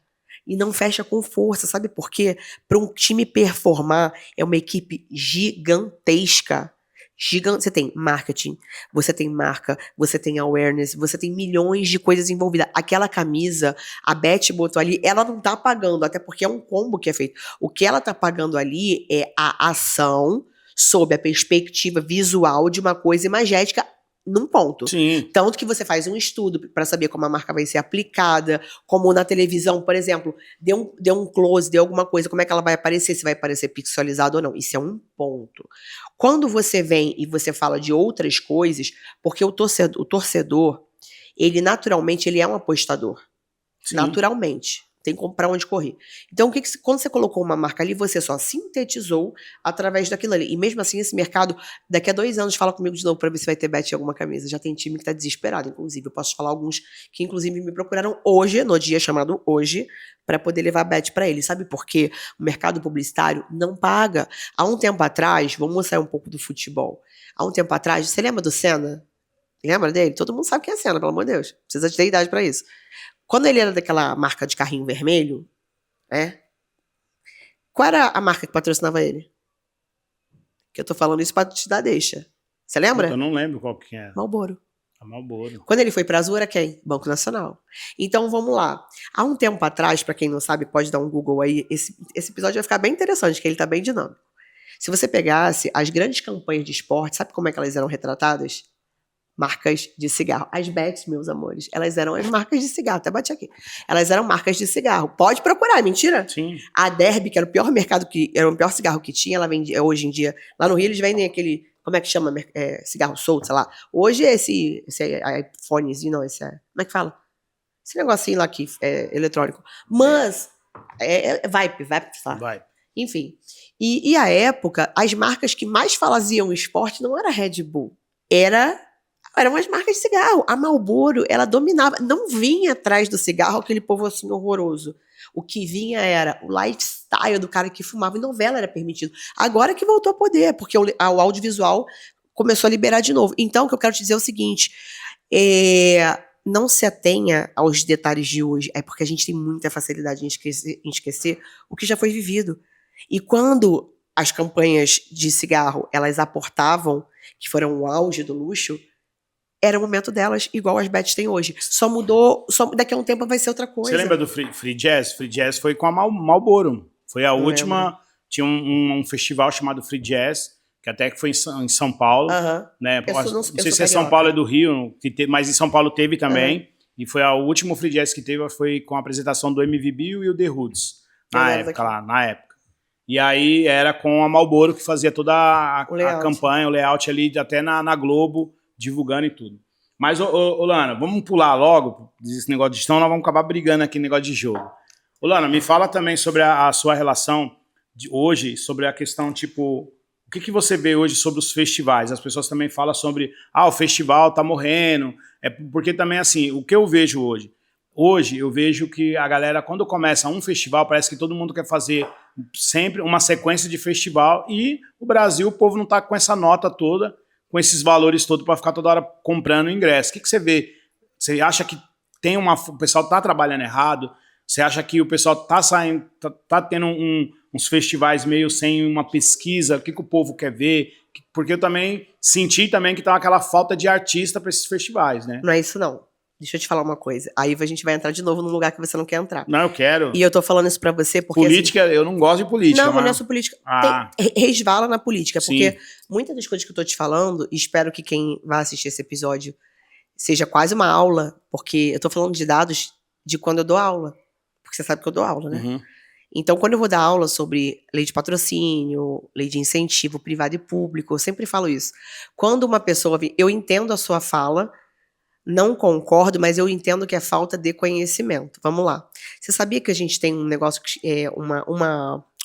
E não fecha com força. Sabe por quê? Para um time performar, é uma equipe gigantesca. Você tem marketing, você tem marca, você tem awareness, você tem milhões de coisas envolvidas. Aquela camisa, a Beth botou ali, ela não tá pagando, até porque é um combo que é feito. O que ela tá pagando ali é a ação sob a perspectiva visual de uma coisa imagética num ponto. Sim. Tanto que você faz um estudo para saber como a marca vai ser aplicada, como na televisão, por exemplo, deu um close, deu alguma coisa, como é que ela vai aparecer, se vai aparecer pixelizado ou não. Isso é um ponto. Quando você vem e você fala de outras coisas, porque o torcedor, ele naturalmente ele é um apostador. Sim. Naturalmente. Tem que comprar onde correr. Então, quando você colocou uma marca ali, você só sintetizou através daquilo ali. E mesmo assim, esse mercado, daqui a 2 anos, fala comigo de novo pra ver se vai ter bet em alguma camisa. Já tem time que tá desesperado, inclusive. Eu posso te falar alguns que, inclusive, me procuraram hoje, no dia chamado hoje, para poder levar bet para ele. Sabe por quê? O mercado publicitário não paga. Há um tempo atrás, vamos sair um pouco do futebol. Há um tempo atrás, você lembra do Senna? Lembra dele? Todo mundo sabe quem é Senna, pelo amor de Deus. Precisa ter idade para isso. Quando ele era daquela marca de carrinho vermelho, qual era a marca que patrocinava ele? Que eu tô falando isso pra te dar deixa. Você lembra? Eu não lembro qual que era. Marlboro. A Marlboro. Quando ele foi pra Azul, era quem? Banco Nacional. Então, vamos lá. Há um tempo atrás, pra quem não sabe, pode dar um Google aí, esse episódio vai ficar bem interessante, que ele tá bem dinâmico. Se você pegasse as grandes campanhas de esporte, sabe como é que elas eram retratadas? marcas de cigarro. As Bets, meus amores, elas eram as marcas de cigarro. Até bati aqui. Elas eram marcas de cigarro. Pode procurar, é mentira? Sim. A Derby, que era o pior mercado era o pior cigarro que tinha, ela vendia hoje em dia. Lá no Rio eles vendem aquele, como é que chama? Cigarro solto, sei lá. Hoje é esse iPhonezinho, não, como é que fala? Esse negocinho lá aqui, eletrônico. Mas, Vape, sei lá. Vai. Enfim. E à época, as marcas que mais faziam esporte não era Red Bull. Eram as marcas de cigarro. A Marlboro, ela dominava. Não vinha atrás do cigarro aquele povo assim horroroso. O que vinha era o lifestyle do cara que fumava. E novela era permitido. Agora que voltou a poder, porque o audiovisual começou a liberar de novo. Então, o que eu quero te dizer é o seguinte. Não se atenha aos detalhes de hoje. É porque a gente tem muita facilidade em esquecer o que já foi vivido. E quando as campanhas de cigarro, elas aportavam, que foram o auge do luxo, era o momento delas, igual as Bets têm hoje. Só mudou, daqui a um tempo vai ser outra coisa. Você lembra do Free Jazz? Free Jazz foi com a Marlboro. Foi a última. Lembro. Tinha um festival chamado Free Jazz, que até que foi em São Paulo. Né? Não sei se é São Paulo ou do Rio, mas em São Paulo teve também. E foi o último Free Jazz que teve, foi com a apresentação do MV Bill e o The Roots. Na época. E aí era com a Marlboro que fazia toda a campanha, o layout ali, até na Globo, divulgando e tudo. Mas, Lana, vamos pular logo desse negócio de gestão, nós vamos acabar brigando aqui no negócio de jogo. Lana, me fala também sobre a sua relação de hoje, sobre a questão, tipo, o que você vê hoje sobre os festivais? As pessoas também falam sobre, o festival tá morrendo, porque também, assim, o que eu vejo hoje? Hoje eu vejo que a galera, quando começa um festival, parece que todo mundo quer fazer sempre uma sequência de festival e o Brasil, o povo não tá com essa nota toda, com esses valores todos para ficar toda hora comprando ingresso. O que você vê? Você acha que o pessoal tá trabalhando errado? Você acha que o pessoal tá saindo, tá tendo uns festivais meio sem uma pesquisa? O que o povo quer ver? Porque eu também senti também que tá aquela falta de artista para esses festivais, né? Não é isso não. Deixa eu te falar uma coisa. Aí a gente vai entrar de novo num lugar que você não quer entrar. Não, eu quero. E eu tô falando isso pra você porque... Política, assim, eu não gosto de política. Não, mas não é só política. Resvala na política. Porque muitas das coisas que eu tô te falando, e espero que quem vai assistir esse episódio seja quase uma aula, porque eu tô falando de dados de quando eu dou aula. Porque você sabe que eu dou aula, né? Uhum. Então, quando eu vou dar aula sobre lei de patrocínio, lei de incentivo privado e público, eu sempre falo isso. Quando uma pessoa... Eu entendo a sua fala... Não concordo, mas eu entendo que é falta de conhecimento. Vamos lá. Você sabia que a gente tem um negócio,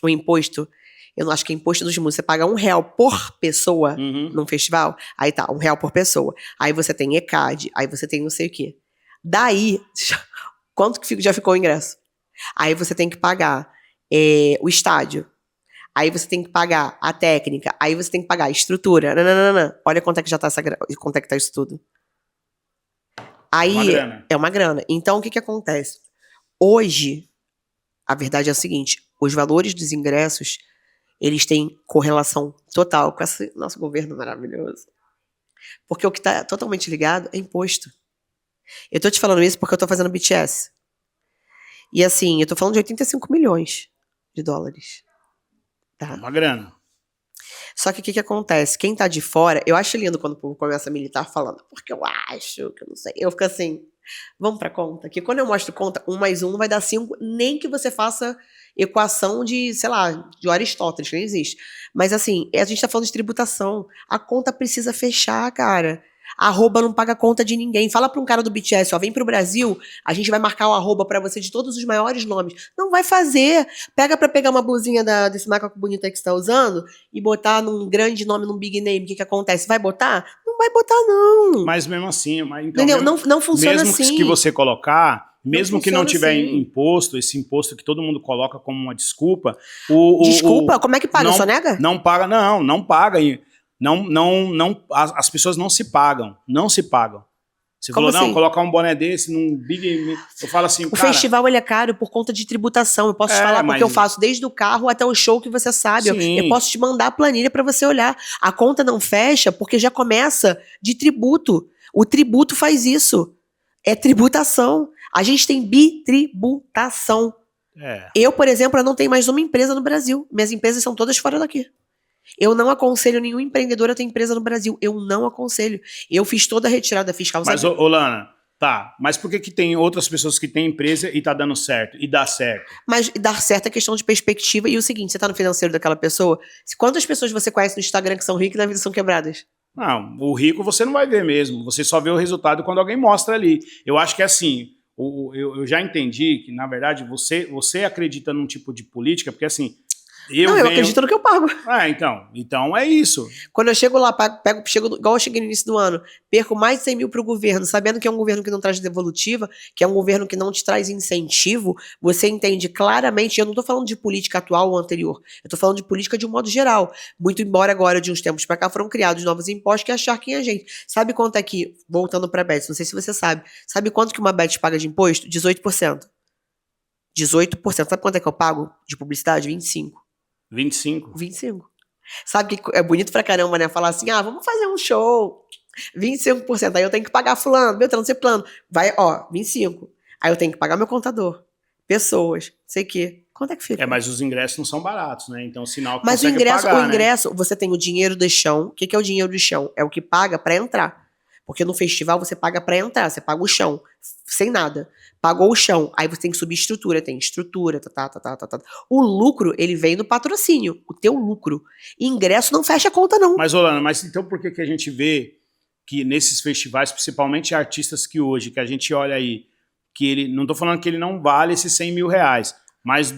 um imposto, eu não acho que é imposto dos músicos, você paga R$1 por pessoa num festival, aí tá, R$1 por pessoa. Aí você tem ECAD, aí você tem não sei o quê. Daí, quanto que já ficou o ingresso? Aí você tem que pagar o estádio. Aí você tem que pagar a técnica. Aí você tem que pagar a estrutura. Não. Olha quanto é que já tá quanto é que tá isso tudo. Aí é uma grana. Então, o que acontece? Hoje, a verdade é o seguinte, os valores dos ingressos, eles têm correlação total com esse nosso governo maravilhoso. Porque o que está totalmente ligado é imposto. Eu tô te falando isso porque eu tô fazendo BTS. E assim, eu tô falando de 85 milhões de dólares. Tá? É uma grana. Só que o que acontece? Quem tá de fora, eu acho lindo quando o povo começa a militar falando, porque eu acho, que eu não sei. Eu fico assim, vamos pra conta. Que quando eu mostro conta, 1 mais 1 não vai dar 5, nem que você faça equação de, sei lá, de Aristóteles, que não existe. Mas assim, a gente tá falando de tributação. A conta precisa fechar, cara. A arroba não paga conta de ninguém. Fala pra um cara do BTS, ó, vem pro Brasil, a gente vai marcar o arroba pra você de todos os maiores nomes. Não vai fazer. Pega pra pegar uma blusinha desse macaco bonito aí que você tá usando e botar num grande nome, num big name. O que acontece? Vai botar? Não vai botar, não. Mas mesmo assim... Então, entendeu? Não funciona mesmo assim. Mesmo que você colocar... Mesmo que não tiver assim. Imposto, esse imposto que todo mundo coloca como uma desculpa... Desculpa? Como é que paga? Só nega? Não paga, não paga. As pessoas não se pagam. Não se pagam. Você Como falou, assim? não, colocar um boné desse num big... Eu falo assim, o festival ele é caro por conta de tributação. Eu posso te falar porque eu faço desde o carro até o show que você sabe. Eu posso te mandar a planilha pra você olhar. A conta não fecha porque já começa de tributo. O tributo faz isso. É tributação. A gente tem bitributação. Eu, por exemplo, eu não tenho mais uma empresa no Brasil. Minhas empresas são todas fora daqui. Eu não aconselho nenhum empreendedor a ter empresa no Brasil. Eu não aconselho. Eu fiz toda a retirada fiscal. Mas, sabe? Lana, tá, mas por que tem outras pessoas que têm empresa e tá dando certo, e dá certo? Mas dar certo é questão de perspectiva. E o seguinte, você tá no financeiro daquela pessoa, quantas pessoas você conhece no Instagram que são ricas e na vida são quebradas? Não, o rico você não vai ver mesmo, você só vê o resultado quando alguém mostra ali. Eu acho que assim, eu já entendi que, na verdade, você acredita num tipo de política, porque assim, eu acredito no que eu pago. Então é isso. Quando eu chego lá, chego igual eu cheguei no início do ano, perco mais de 100 mil pro governo, sabendo que é um governo que não traz devolutiva, que é um governo que não te traz incentivo, você entende claramente, eu não tô falando de política atual ou anterior, eu tô falando de política de um modo geral. Muito embora agora, de uns tempos pra cá, foram criados novos impostos que acharquem a gente. Sabe quanto é que, voltando pra Bet, não sei se você sabe quanto que uma Bet paga de imposto? 18%. 18%. Sabe quanto é que eu pago de publicidade? 25%. 25? 25%. Sabe que é bonito pra caramba, né? Falar assim, vamos fazer um show. 25%. Aí eu tenho que pagar fulano, Beltrano, sei plano. Vai, 25%. Aí eu tenho que pagar meu contador. Pessoas, sei o quê. Quanto é que fica? Mas os ingressos não são baratos, né? Então, sinal que mas consegue pagar, o ingresso, você tem o dinheiro do chão. O que é o dinheiro do chão? É o que paga pra entrar. Porque no festival você paga pra entrar, você paga o chão, sem nada. Pagou o chão, aí você tem que subir estrutura, tem estrutura, O lucro, ele vem no patrocínio, o teu lucro. Ingresso não fecha a conta, não. Mas, Olana, então por que a gente vê que nesses festivais, principalmente artistas que hoje, que a gente olha aí, que ele, não tô falando que ele não vale esses 100 mil reais, mas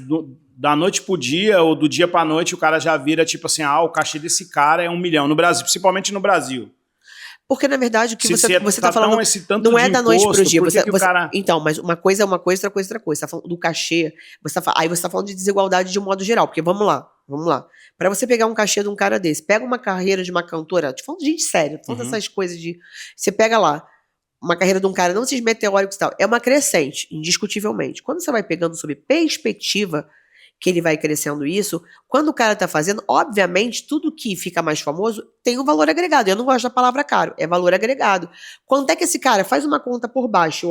da noite pro dia, ou do dia pra noite, o cara já vira tipo assim, o cachê desse cara é 1 milhão, no Brasil, principalmente no Brasil. Porque, na verdade, o que você tá falando não é da noite pro dia. Cara... Então, mas uma coisa é uma coisa, outra coisa é outra coisa. Você tá falando do cachê, aí você tá falando de desigualdade de um modo geral. Porque, vamos lá. Pra você pegar um cachê de um cara desse, pega uma carreira de uma cantora, tô falando de gente séria, todas essas coisas de... Você pega lá, uma carreira de um cara, não esses meteóricos e tal, é uma crescente, indiscutivelmente. Quando você vai pegando sob perspectiva, que ele vai crescendo isso, quando o cara tá fazendo, obviamente, tudo que fica mais famoso tem um valor agregado. Eu não gosto da palavra caro, é valor agregado. Quanto é que esse cara faz uma conta por baixo,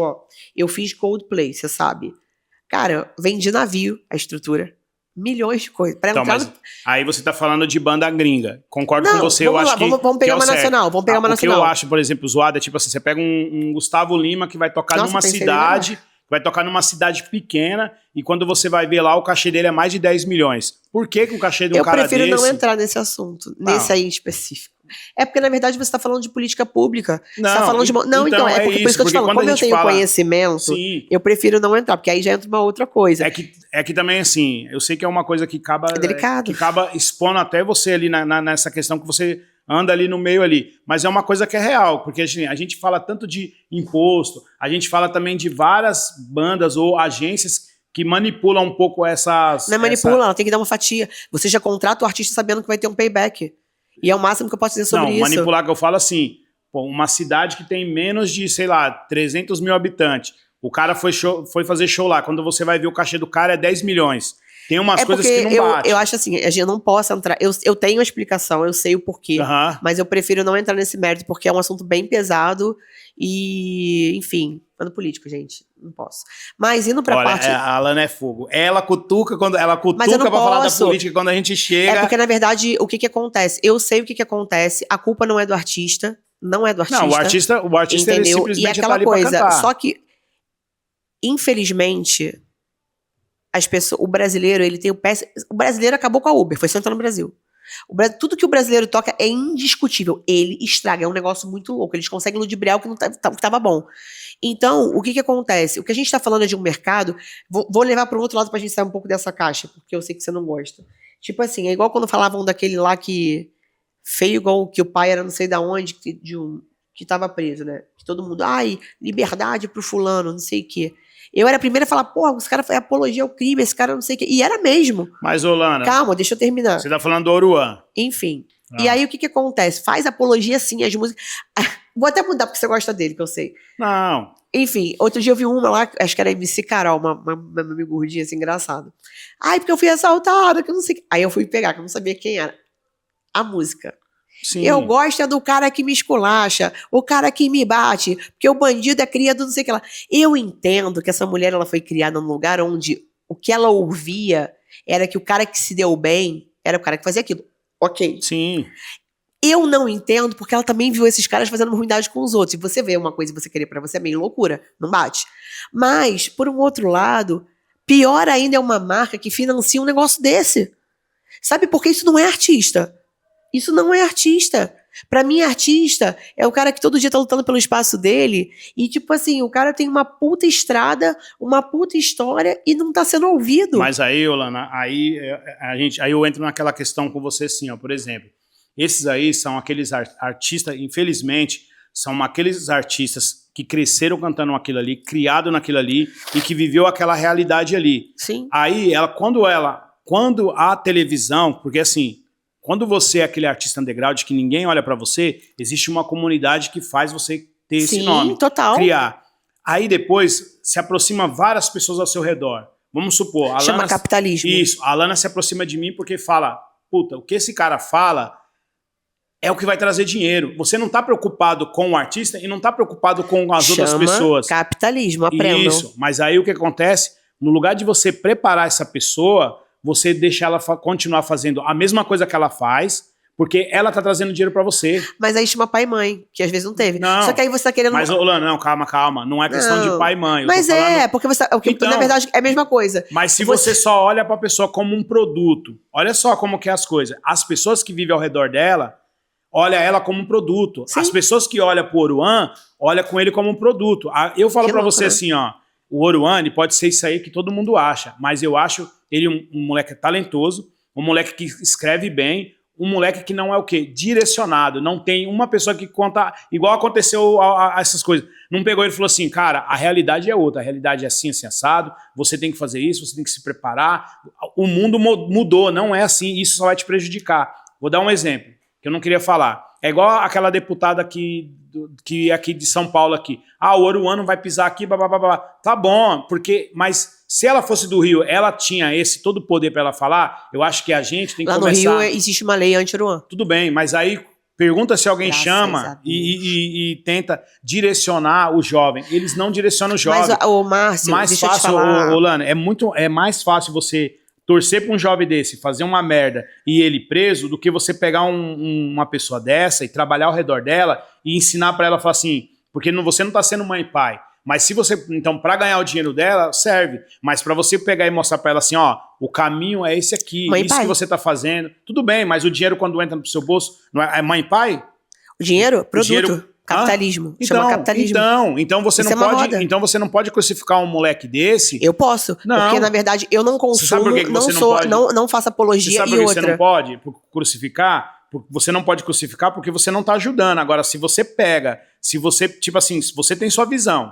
eu fiz Coldplay, você sabe. Cara, vendi navio, a estrutura. Milhões de coisas. Mas aí você tá falando de banda gringa. Concordo com você, eu acho que... Vamos pegar uma nacional, O que eu acho, por exemplo, zoado é tipo assim, você pega um Gustavo Lima que vai tocar numa cidade... Vai tocar numa cidade pequena e quando você vai ver lá, o cachê dele é mais de 10 milhões. Por que o cachê de um cara desse... Eu prefiro não entrar nesse assunto, nesse aí em específico. É porque, na verdade, você está falando de política pública. Não, você tá falando então é porque, por isso que eu te falo, como eu tenho conhecimento, sim, eu prefiro não entrar, porque aí já entra uma outra coisa. É que também, assim, eu sei que é uma coisa que acaba... É delicado. Que acaba expondo até você ali nessa questão que você... anda ali no meio ali, mas é uma coisa que é real, porque a gente fala tanto de imposto, a gente fala também de várias bandas ou agências que manipulam um pouco essas... Não manipulam, ela tem que dar uma fatia. Você já contrata o artista sabendo que vai ter um payback. E é o máximo que eu posso dizer sobre isso. Não, manipular que eu falo assim, uma cidade que tem menos de, sei lá, 300 mil habitantes, o cara foi fazer show lá, quando você vai ver o cachê do cara é 10 milhões. Tem umas coisas que não batem. Eu acho assim, a gente não possa entrar... Eu tenho a explicação, eu sei o porquê, mas eu prefiro não entrar nesse mérito, porque é um assunto bem pesado e, enfim, ano político, gente, não posso. Mas indo pra parte... a Alana é fogo. Ela cutuca pra falar da política quando a gente chega... É porque, na verdade, o que acontece? Eu sei o que acontece, a culpa não é do artista, não é do artista. Não, o artista ele simplesmente tá ali pra cantar. Só que, infelizmente... o brasileiro, ele tem o brasileiro acabou com a Uber, foi sentar no Brasil. Tudo que o brasileiro toca é indiscutível. Ele estraga, é um negócio muito louco. Eles conseguem ludibriar o que que tava bom. Então, o que acontece? O que a gente tá falando é de um mercado... Vou levar para um outro lado pra gente sair um pouco dessa caixa, porque eu sei que você não gosta. Tipo assim, é igual quando falavam daquele lá que... Feio igual que o pai era não sei da onde, que tava preso, né? Que todo mundo... liberdade pro fulano, não sei o quê. Eu era a primeira a falar, porra, esse cara foi apologia ao crime, esse cara não sei o quê. E era mesmo. Mas, Olana... Calma, deixa eu terminar. Você tá falando do Oruan. Enfim. E aí, o que acontece? Faz apologia, sim, as músicas... Vou até mudar, porque você gosta dele, que eu sei. Não. Enfim, outro dia eu vi uma lá, acho que era MC Carol, uma amiga gordinha, assim, engraçada. Porque eu fui assaltada, que eu não sei... Aí eu fui pegar, que eu não sabia quem era. A música. Sim. Eu gosto do cara que me esculacha, o cara que me bate, porque o bandido é criado não sei o que lá. Eu entendo que essa mulher ela foi criada num lugar onde o que ela ouvia era que o cara que se deu bem era o cara que fazia aquilo. Ok. Sim. Eu não entendo porque ela também viu esses caras fazendo uma ruindade com os outros. E você vê uma coisa e você querer pra você é meio loucura. Não bate. Mas, por um outro lado, pior ainda é uma marca que financia um negócio desse. Sabe? Porque isso não é artista. Isso não é artista. Pra mim, artista é o cara que todo dia tá lutando pelo espaço dele e, tipo assim, o cara tem uma puta estrada, uma puta história e não tá sendo ouvido. Mas aí, Yolanda, aí eu entro naquela questão com você assim, ó, por exemplo, esses aí são aqueles artistas, infelizmente, são aqueles artistas que cresceram cantando aquilo ali, criado naquilo ali e que viveu aquela realidade ali. Sim. Aí, quando a televisão, porque assim, quando você é aquele artista underground que ninguém olha pra você, existe uma comunidade que faz você ter esse nome. Total. Criar. Aí depois se aproxima várias pessoas ao seu redor. Vamos supor, a Chama Lana, capitalismo. Isso, a Lana se aproxima de mim porque fala, puta, o que esse cara fala é o que vai trazer dinheiro. Você não tá preocupado com o artista e não tá preocupado com as outras pessoas. Capitalismo, aprendam. Isso, mas aí o que acontece? No lugar de você preparar essa pessoa, você deixa ela continuar fazendo a mesma coisa que ela faz, porque ela tá trazendo dinheiro pra você. Mas aí chama pai e mãe, que às vezes não teve. Não, só que aí você tá querendo... Mas, Lana, não, calma. Não é questão de pai e mãe. Eu Mas tô falando... porque você, Então, na verdade é a mesma coisa. Mas se você só olha pra pessoa como um produto, olha só como que é as coisas. As pessoas que vivem ao redor dela, olha ela como um produto. Sim. As pessoas que olham pro Oruan, olha com ele como um produto. Eu falo pra você assim, ó, o Oruan pode ser isso aí que todo mundo acha, mas eu acho ele um moleque talentoso, um moleque que escreve bem, um moleque que não é o quê? Direcionado. Não tem uma pessoa que conta... Igual aconteceu a essas coisas. Não pegou ele e falou assim, cara, a realidade é outra. A realidade é assim, assim, assado. Você tem que fazer isso, você tem que se preparar. O mundo mudou, não é assim. Isso só vai te prejudicar. Vou dar um exemplo, que eu não queria falar. É igual aquela deputada que aqui de São Paulo aqui. O Oruan não vai pisar aqui, blá. Tá bom, mas se ela fosse do Rio, ela tinha todo o poder para ela falar, eu acho que a gente tem que começar... Lá no Rio existe uma lei anti-Oruan. Tudo bem, mas aí pergunta se alguém chama e tenta direcionar o jovem. Eles não direcionam o jovem. Mas, Márcio, deixa eu te falar... Lana, é mais fácil você torcer para um jovem desse, fazer uma merda e ele preso, do que você pegar uma pessoa dessa e trabalhar ao redor dela e ensinar para ela, falar assim, porque você não tá sendo mãe e pai, mas se você, então, para ganhar o dinheiro dela, serve, mas para você pegar e mostrar para ela assim, ó, o caminho é esse aqui, mãe isso que você tá fazendo, tudo bem, mas o dinheiro quando entra no seu bolso, não é mãe e pai? O dinheiro? Produto. Capitalismo. Chama capitalismo. Então você não pode crucificar um moleque desse. Eu posso. Não. Porque, na verdade, eu não consumo, não faço apologia. Você sabe por que você não pode crucificar? Você não pode crucificar porque você não tá ajudando. Agora, se você pega, se você, tipo assim, se você tem sua visão.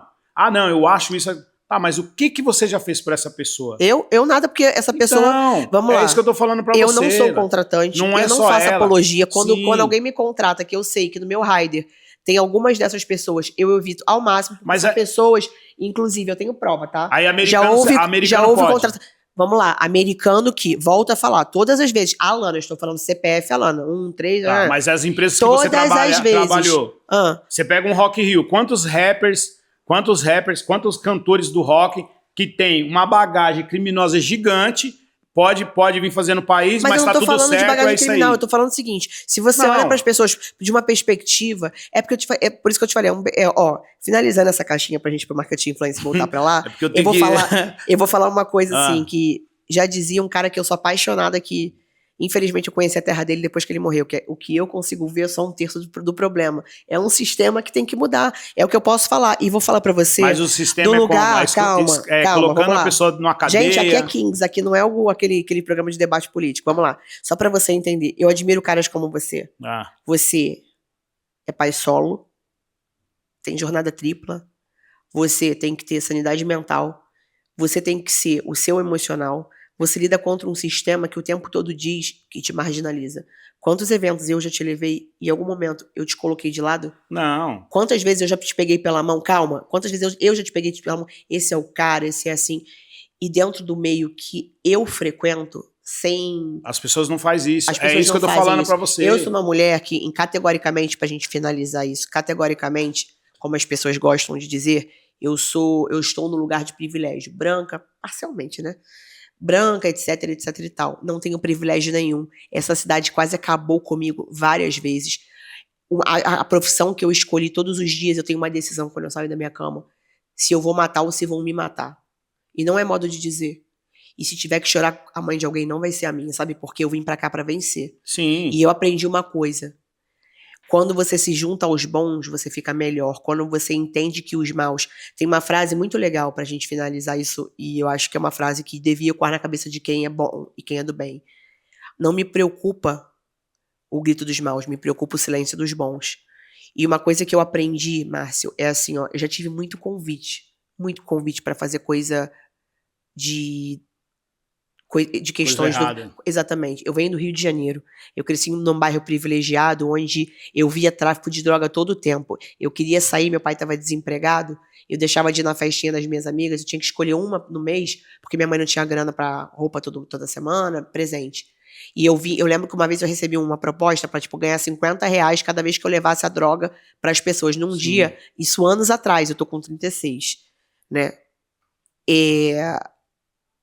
Não, eu acho isso... Tá, mas o que você já fez por essa pessoa? Eu nada, porque essa pessoa... Vamos lá. É isso que eu tô falando pra você. Eu não sou contratante, eu não faço apologia. Quando alguém me contrata, que eu sei que no meu rider tem algumas dessas pessoas, eu evito ao máximo, porque são pessoas, inclusive, eu tenho prova, tá? Aí americano pode. Contratação. Vamos lá, americano que, volta a falar, todas as vezes, Alana, eu estou falando CPF, Alana, 1, 3... mas as empresas que você trabalhou, você pega um Rock in Rio, quantos rappers, quantos cantores do rock que tem uma bagagem criminosa gigante, pode vir fazer no país, mas tá tudo certo, eu não tô falando de bagagem criminal, eu tô falando o seguinte, se você olha para as pessoas de uma perspectiva, é por isso que eu te falei, finalizando essa caixinha pra gente pro Marketing Influence voltar pra lá, eu vou falar uma coisa assim, que já dizia um cara que eu sou apaixonada, que infelizmente eu conheci a terra dele depois que ele morreu, que o que eu consigo ver é só 1/3 do problema. É um sistema que tem que mudar. É o que eu posso falar. E vou falar pra você... Mas o sistema calma, colocando a pessoa numa cadeia... Gente, aqui é Kings, aqui não é aquele programa de debate político. Vamos lá. Só pra você entender. Eu admiro caras como você. Você é pai solo, tem jornada tripla, você tem que ter sanidade mental, você tem que ser o seu emocional. Você lida contra um sistema que o tempo todo diz que te marginaliza. Quantos eventos eu já te levei e em algum momento eu te coloquei de lado? Não. Quantas vezes eu já te peguei pela mão? Calma. Quantas vezes eu já te peguei pela mão? Esse é o cara, esse é assim. E dentro do meio que eu frequento, sem... As pessoas não fazem isso. É isso que eu tô falando pra você. Eu sou uma mulher que, categoricamente, pra gente finalizar isso, categoricamente, como as pessoas gostam de dizer, eu estou no lugar de privilégio. Branca, parcialmente, né? branca, etc, etc e tal. Não tenho privilégio nenhum. Essa cidade quase acabou comigo várias vezes. A profissão que eu escolhi todos os dias, eu tenho uma decisão quando eu saio da minha cama. Se eu vou matar ou se vão me matar. E não é modo de dizer. E se tiver que chorar a mãe de alguém, não vai ser a minha, sabe? Porque eu vim pra cá pra vencer. Sim. E eu aprendi uma coisa. Quando você se junta aos bons, você fica melhor. Quando você entende que os maus... Tem uma frase muito legal pra gente finalizar isso, e eu acho que é uma frase que devia ecoar na cabeça de quem é bom e quem é do bem. Não me preocupa o grito dos maus, me preocupa o silêncio dos bons. E uma coisa que eu aprendi, Márcio, é assim, ó, eu já tive muito convite pra fazer coisa de questões do... Exatamente. Eu venho do Rio de Janeiro. Eu cresci num bairro privilegiado, onde eu via tráfico de droga todo o tempo. Eu queria sair, meu pai estava desempregado, eu deixava de ir na festinha das minhas amigas, eu tinha que escolher uma no mês, porque minha mãe não tinha grana pra roupa toda semana, presente. E eu lembro que uma vez eu recebi uma proposta pra, tipo, ganhar R$50 cada vez que eu levasse a droga pras pessoas. Num dia, isso anos atrás, eu tô com 36, né?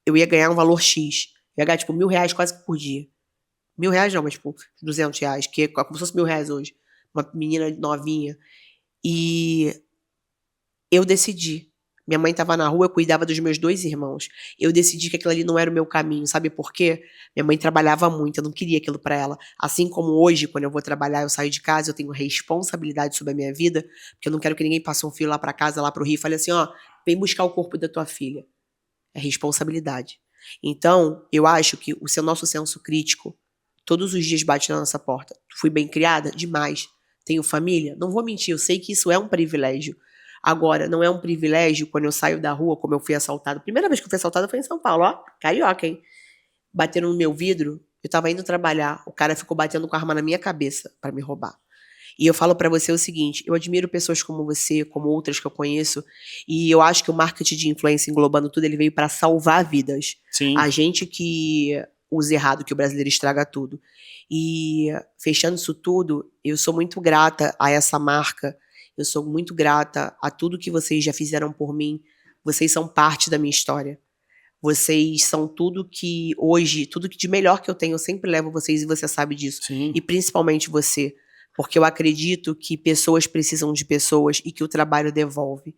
Eu ia ganhar um valor X. Eu ia ganhar, tipo, R$1.000 quase que por dia. R$1.000 não, mas, tipo, R$200, que é como se fosse R$1.000 hoje. Uma menina novinha. E eu decidi. Minha mãe tava na rua, eu cuidava dos meus 2 irmãos. Eu decidi que aquilo ali não era o meu caminho. Sabe por quê? Minha mãe trabalhava muito, eu não queria aquilo pra ela. Assim como hoje, quando eu vou trabalhar, eu saio de casa, eu tenho responsabilidade sobre a minha vida, porque eu não quero que ninguém passe um fio lá pra casa, lá pro Rio, e fale assim, ó, vem buscar o corpo da tua filha. É responsabilidade. Então, eu acho que o nosso senso crítico todos os dias bate na nossa porta. Fui bem criada? Demais. Tenho família? Não vou mentir, eu sei que isso é um privilégio. Agora, não é um privilégio quando eu saio da rua, como eu fui assaltada. Primeira vez que eu fui assaltada foi em São Paulo, ó. Carioca, hein? Bateram no meu vidro, eu tava indo trabalhar, o cara ficou batendo com a arma na minha cabeça pra me roubar. E eu falo pra você o seguinte, eu admiro pessoas como você, como outras que eu conheço, e eu acho que o marketing de influência englobando tudo, ele veio pra salvar vidas. Sim. A gente que usa errado, que o brasileiro estraga tudo. E fechando isso tudo, eu sou muito grata a essa marca, eu sou muito grata a tudo que vocês já fizeram por mim. Vocês são parte da minha história. Vocês são tudo que hoje, tudo que de melhor que eu tenho, eu sempre levo vocês e você sabe disso. Sim. E principalmente você. Porque eu acredito que pessoas precisam de pessoas e que o trabalho devolve.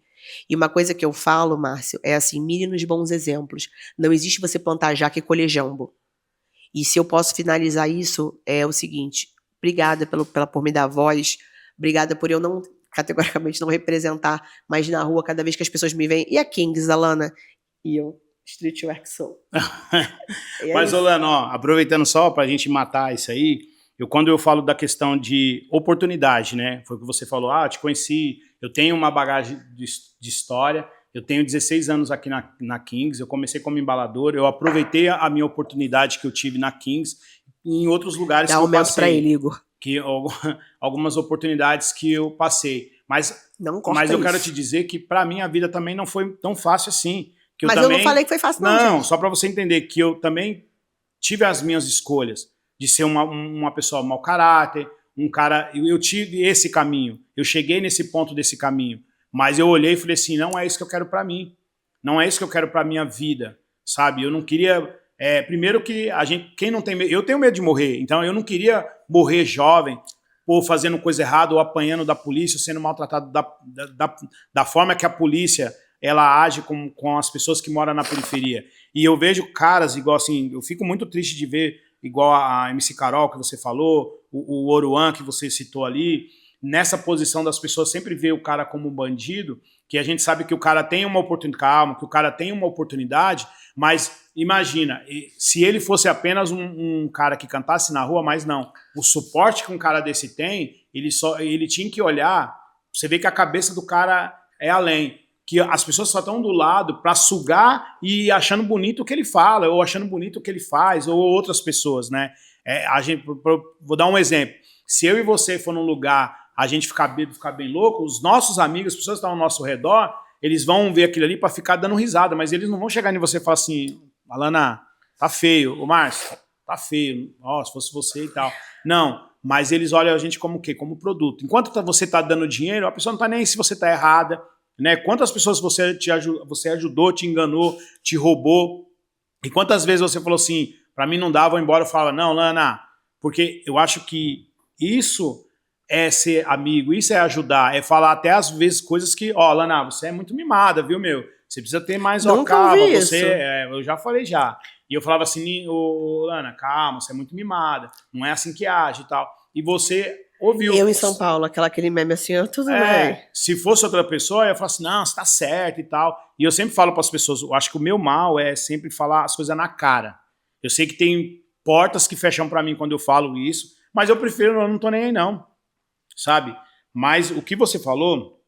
E uma coisa que eu falo, Márcio, é assim, mire nos bons exemplos. Não existe você plantar jaca e colher jambo. E se eu posso finalizar isso, é o seguinte, obrigada por me dar voz, obrigada por eu não, categoricamente, não representar mais na rua cada vez que as pessoas me veem. E a Kings, Alana? E eu, Streetwork Soul. Mas, Olano, ó, aproveitando só pra gente matar isso aí, quando eu falo da questão de oportunidade, né? Foi o que você falou, te conheci, eu tenho uma bagagem de história, eu tenho 16 anos aqui na Kings, eu comecei como embalador, eu aproveitei a minha oportunidade que eu tive na Kings e em outros lugares que eu passei. Pra ele, Igor. Algumas oportunidades que eu passei. Mas eu quero te dizer que pra mim a vida também não foi tão fácil assim. Mas eu não falei que foi fácil, não. Não, só pra você entender que eu também tive as minhas escolhas de ser uma pessoa mau caráter, um cara... Eu tive esse caminho, eu cheguei nesse ponto desse caminho, mas eu olhei e falei assim, não é isso que eu quero pra mim, não é isso que eu quero pra minha vida, sabe? Eu não queria... primeiro que quem não tem medo... Eu tenho medo de morrer, então eu não queria morrer jovem, ou fazendo coisa errada, ou apanhando da polícia, ou sendo maltratado da forma que a polícia... ela age com as pessoas que moram na periferia. E eu vejo caras igual assim, eu fico muito triste de ver, igual a MC Carol que você falou, o Oruan que você citou ali, nessa posição das pessoas sempre ver o cara como um bandido, que a gente sabe que o cara tem uma oportunidade, calma, que o cara tem uma oportunidade, mas imagina, se ele fosse apenas um cara que cantasse na rua, mas não, o suporte que um cara desse tem, ele tinha que olhar, você vê que a cabeça do cara é além, que as pessoas só estão do lado para sugar e achando bonito o que ele fala, ou achando bonito o que ele faz, ou outras pessoas, né? Vou dar um exemplo. Se eu e você for num lugar, a gente ficar bem louco, os nossos amigos, as pessoas que estão ao nosso redor, eles vão ver aquilo ali para ficar dando risada, mas eles não vão chegar em você e falar assim, Alana, tá feio, ô Márcio, tá feio, se fosse você e tal. Não, mas eles olham a gente como o quê? Como produto. Enquanto você tá dando dinheiro, a pessoa não tá nem aí se você tá errada, né? Quantas pessoas você ajudou, te enganou, te roubou, E quantas vezes você falou assim, pra mim não dá, vou embora, eu falo, não, Lana, porque eu acho que isso é ser amigo, isso é ajudar, é falar até às vezes coisas que, ó, Lana, você é muito mimada, viu, meu? Você precisa ter mais, ó, Nunca calma, ouvi você, isso. eu já falei já. E eu falava assim, ô, Lana, calma, você é muito mimada, não é assim que age e tal. E você ouviu. Eu em São Paulo, aquele meme assim, tudo bem. Se fosse outra pessoa, eu ia falar assim, não, você tá certo e tal. E eu sempre falo para as pessoas, eu acho que o meu mal é sempre falar as coisas na cara. Eu sei que tem portas que fecham para mim quando eu falo isso, mas eu prefiro, eu não tô nem aí não, sabe? Mas o que você falou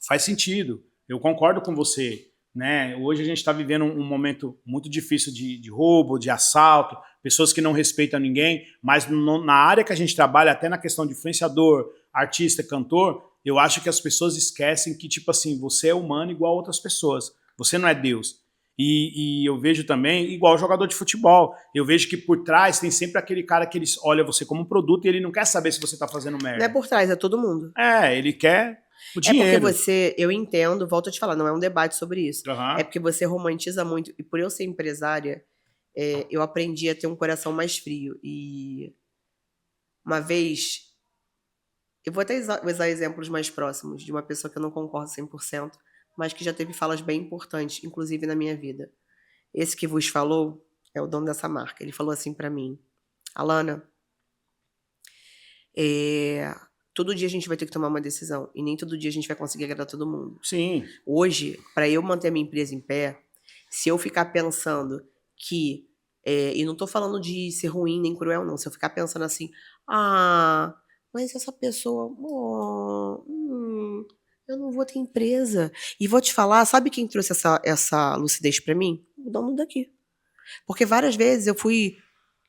faz sentido. Eu concordo com você, né? Hoje a gente está vivendo um momento muito difícil de roubo, de assalto, pessoas que não respeitam ninguém, mas na área que a gente trabalha, até na questão de influenciador, artista, cantor, eu acho que as pessoas esquecem que, tipo assim, você é humano igual a outras pessoas. Você não é Deus. E eu vejo também, igual jogador de futebol, eu vejo que por trás tem sempre aquele cara que ele olha você como um produto e ele não quer saber se você tá fazendo merda. Não é por trás, é todo mundo. Ele quer o É porque dinheiro. eu entendo, volto a te falar, não é um debate sobre isso. Uhum. É porque você romantiza muito. E por eu ser empresária, eu aprendi a ter um coração mais frio. E uma vez, eu vou até usar exemplos mais próximos de uma pessoa que eu não concordo 100%, mas que já teve falas bem importantes, inclusive na minha vida. Esse que vos falou é o dono dessa marca. Ele falou assim pra mim, Alana, todo dia a gente vai ter que tomar uma decisão e nem todo dia a gente vai conseguir agradar todo mundo. Sim. Hoje, para eu manter a minha empresa em pé, se eu ficar pensando que, e não tô falando de ser ruim nem cruel não, se eu ficar pensando assim, mas essa pessoa, eu não vou ter empresa. E vou te falar, sabe quem trouxe essa lucidez para mim? O dono daqui. Porque várias vezes eu fui,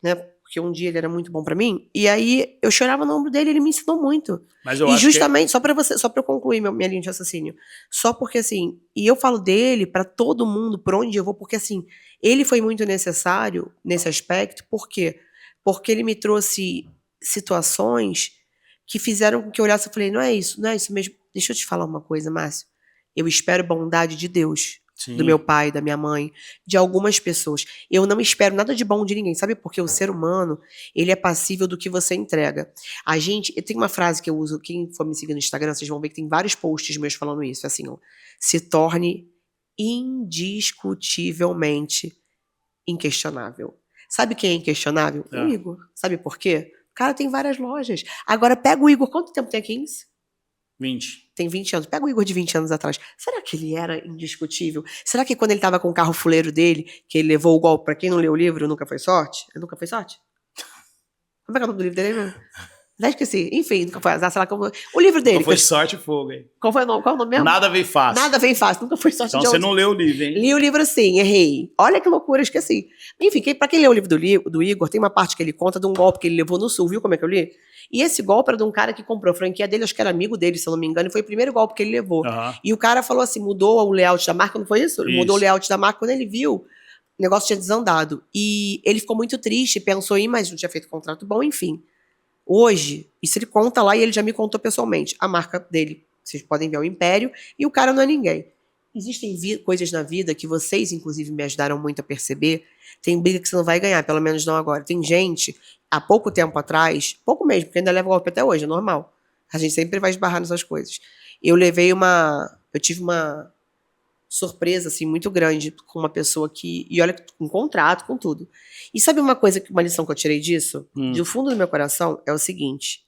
né, porque um dia ele era muito bom pra mim, e aí eu chorava no ombro dele, ele me ensinou muito. Mas eu E acho justamente, só pra eu concluir minha linha de raciocínio, só porque assim, e eu falo dele pra todo mundo, por onde eu vou, porque assim, ele foi muito necessário nesse aspecto, por quê? Porque ele me trouxe situações que fizeram com que eu olhasse e falei, não é isso mesmo. Deixa eu te falar uma coisa, Márcio. Eu espero bondade de Deus. Sim. Do meu pai, da minha mãe, de algumas pessoas. Eu não espero nada de bom de ninguém, sabe? Porque o ser humano, ele é passível do que você entrega. Eu tenho uma frase que eu uso, quem for me seguir no Instagram, vocês vão ver que tem vários posts meus falando isso, assim, ó, se torne indiscutivelmente inquestionável. Sabe quem é inquestionável? O Igor. Sabe por quê? O cara tem várias lojas. Agora pega o Igor, quanto tempo tem aqui? 20. Tem 20 anos. Pega o Igor de 20 anos atrás. Será que ele era indiscutível? Será que quando ele tava com o carro fuleiro dele, que ele levou o golpe, pra quem não leu o livro, Nunca Foi Sorte? Nunca Foi Sorte? Como é que é o nome do livro dele mesmo? Já esqueci. Enfim, nunca foi azar, sei lá como. O livro dele. Nunca foi sorte e fogo, hein? Qual foi o nome? Qual é o nome mesmo? Nada vem fácil. Nada vem fácil. Nunca foi sorte então de você onde? não leu o livro, hein? Li o livro sim, errei. Olha que loucura, esqueci. Enfim, pra quem leu o livro do Igor, tem uma parte que ele conta de um golpe que ele levou no Sul, viu como é que eu li? E esse golpe era de um cara que comprou a franquia dele, acho que era amigo dele, se eu não me engano, e foi o primeiro golpe que ele levou. E o cara falou assim, mudou o layout da marca, não foi isso? Ele mudou o layout da marca quando ele viu, o negócio tinha desandado. E ele ficou muito triste, pensou em, mas não tinha feito contrato bom, enfim. Hoje, isso ele conta lá e ele já me contou pessoalmente. A marca dele, vocês podem ver, é o Império, e o cara não é ninguém. Existem coisas na vida que vocês, inclusive, me ajudaram muito a perceber. Tem briga que você não vai ganhar, pelo menos não agora. Tem gente, há pouco tempo atrás, pouco mesmo, porque ainda leva golpe até hoje, é normal. A gente sempre vai esbarrar nessas coisas. Eu tive uma surpresa, assim, muito grande com uma pessoa que, e olha, com contrato, com tudo. E sabe uma lição que eu tirei disso? Do fundo do meu coração, é o seguinte: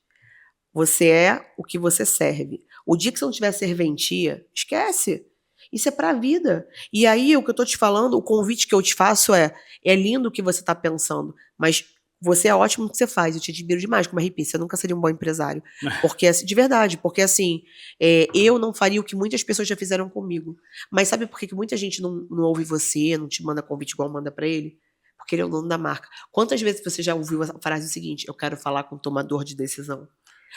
você é o que você serve. O dia que você não tiver serventia, esquece. Isso é pra vida. E aí, o que eu tô te falando, o convite que eu te faço é lindo o que você tá pensando, mas você é ótimo no que você faz, eu te admiro demais como RP, você nunca seria um bom empresário. Porque, de verdade, porque assim, eu não faria o que muitas pessoas já fizeram comigo. Mas sabe por que muita gente não ouve você, não te manda convite igual manda pra ele? Porque ele é o dono da marca. Quantas vezes você já ouviu a frase seguinte, eu quero falar com o tomador de decisão?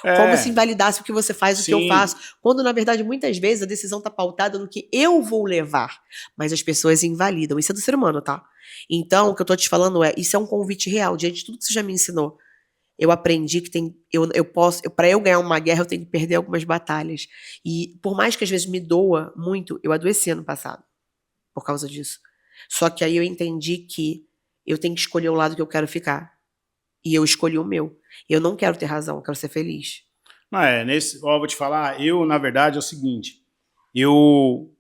Como se invalidasse o que você faz, o que eu faço. Quando, na verdade, muitas vezes a decisão está pautada no que eu vou levar. Mas as pessoas invalidam. Isso é do ser humano, tá? Então, o que eu tô te falando isso é um convite real. Diante de tudo que você já me ensinou, eu aprendi que para eu ganhar uma guerra, eu tenho que perder algumas batalhas. E por mais que às vezes me doa muito, eu adoeci ano passado por causa disso. Só que aí eu entendi que eu tenho que escolher o lado que eu quero ficar. E eu escolhi o meu. Eu não quero ter razão, eu quero ser feliz. Não ó, vou te falar, na verdade, é o seguinte, eu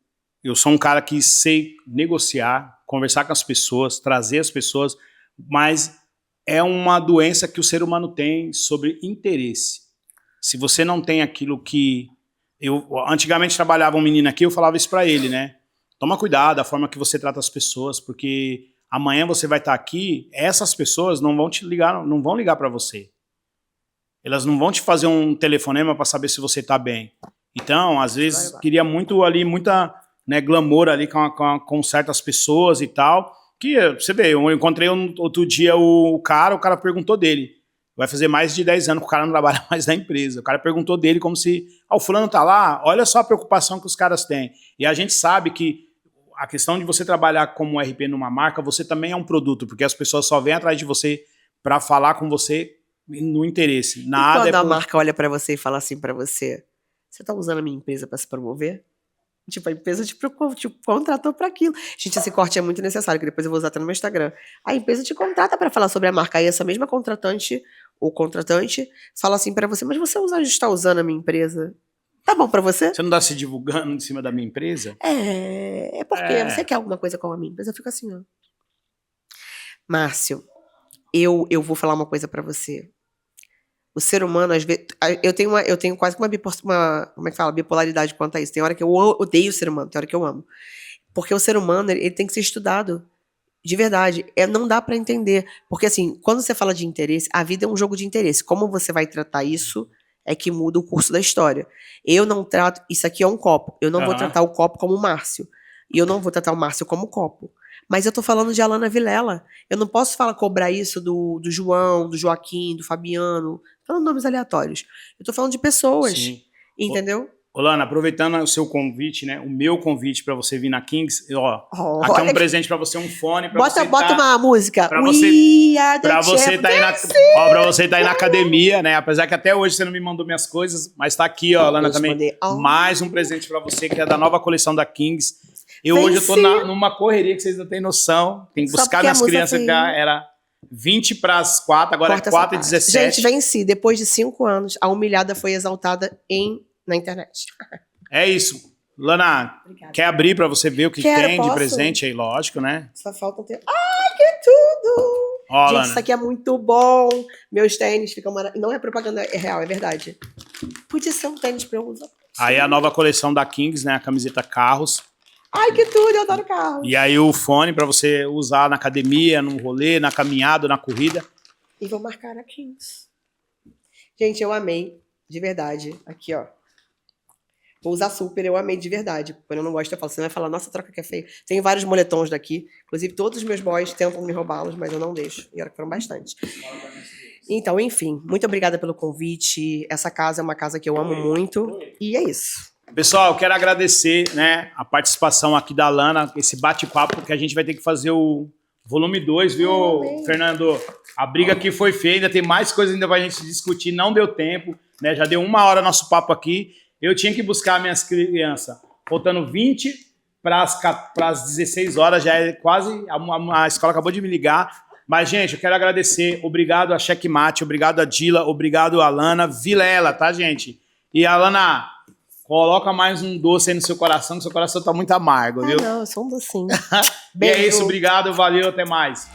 sou um cara que sei negociar, conversar com as pessoas, trazer as pessoas, mas é uma doença que o ser humano tem sobre interesse. Se você não tem aquilo que... Antigamente trabalhava um menino aqui, eu falava isso pra ele, né? Toma cuidado da forma que você trata as pessoas, porque amanhã você vai estar aqui, essas pessoas não vão te ligar, não vão ligar pra você. Elas não vão te fazer um telefonema para saber se você tá bem. Então, às vezes, queria muito ali, muita, né, glamour ali com certas pessoas e tal. Que, você vê, eu encontrei outro dia o cara perguntou dele. Vai fazer mais de 10 anos que o cara não trabalha mais na empresa. O cara perguntou dele como se... o fulano tá lá, olha só a preocupação que os caras têm. E a gente sabe que a questão de você trabalhar como RP numa marca, você também é um produto, porque as pessoas só vêm atrás de você para falar com você no interesse. Nada. E quando a marca olha pra você e fala assim pra você, você tá usando a minha empresa pra se promover? Tipo, a empresa te contratou pra aquilo. Gente, esse corte é muito necessário, que depois eu vou usar até no meu Instagram. A empresa te contrata pra falar sobre a marca. Aí essa mesma contratante ou contratante fala assim pra você, mas você está usando a minha empresa? Tá bom pra você? Você não tá se divulgando em cima da minha empresa? É porque você quer alguma coisa com a minha empresa? Eu fico assim, ó. Márcio, eu vou falar uma coisa pra você. O ser humano, às vezes... Eu tenho quase uma como é que fala? Bipolaridade quanto a isso. Tem hora que eu odeio o ser humano, tem hora que eu amo. Porque o ser humano, ele tem que ser estudado. De verdade. Não dá pra entender. Porque, assim, quando você fala de interesse, a vida é um jogo de interesse. Como você vai tratar isso é que muda o curso da história. Eu não trato... Isso aqui é um copo. Eu não vou tratar o copo como o Márcio. E eu não vou tratar o Márcio como copo. Mas eu tô falando de Alana Vilela. Eu não posso cobrar isso do João, do Joaquim, do Fabiano, falando nomes aleatórios. Eu tô falando de pessoas. Sim. Entendeu? Lana, aproveitando o seu convite, né? O meu convite pra você vir na Kings, aqui é um presente pra você, um fone pra você. Bota uma música. Pra você tá aí na academia, né? Apesar que até hoje você não me mandou minhas coisas, mas tá aqui, ó, Lana, também. Mais um presente pra você, que é da nova coleção da Kings. Hoje eu tô numa correria que vocês não têm noção. Tem que buscar minhas crianças, que era 20 para as 4, agora é 4h17. Gente, venci. Depois de 5 anos, a humilhada foi exaltada na internet. É isso. Lana, obrigada. Quer abrir para você ver o que tem de presente aí, lógico, né? Só falta ter... Ai, que tudo! Ó, gente, Lana, isso aqui é muito bom. Meus tênis ficam maravilhosos. Não é propaganda, é real, é verdade. Podia ser um tênis pra eu usar. Aí a nova coleção da Kings, né? A camiseta Carros. Ai, que tudo, eu adoro carros. E aí o fone para você usar na academia, no rolê, na caminhada, na corrida. E vou marcar a Kings. Gente, eu amei, de verdade. Aqui, ó. Vou usar super, eu amei de verdade. Quando eu não gosto, eu falo, você vai falar, nossa, troca que é feio. Tem vários moletons daqui. Inclusive, todos os meus boys tentam me roubá-los, mas eu não deixo. E olha que foram bastante. Então, enfim, muito obrigada pelo convite. Essa casa é uma casa que eu amo muito. E é isso. Pessoal, eu quero agradecer, né, a participação aqui da Lana, esse bate-papo, que a gente vai ter que fazer o volume 2, viu, Fernando? A briga aqui foi feia, ainda tem mais coisas ainda pra gente discutir, não deu tempo, né? Já deu 1 hora nosso papo aqui. Eu tinha que buscar minhas crianças, faltando 20 para as 16 horas, já é quase, a escola acabou de me ligar. Mas, gente, eu quero agradecer, obrigado a Checkmate, obrigado a Dila, obrigado a Alana Vilela, tá, gente? E a Alana... Coloca mais um doce aí no seu coração, que seu coração tá muito amargo, viu? Não, eu sou um docinho. E é isso, obrigado, valeu, até mais.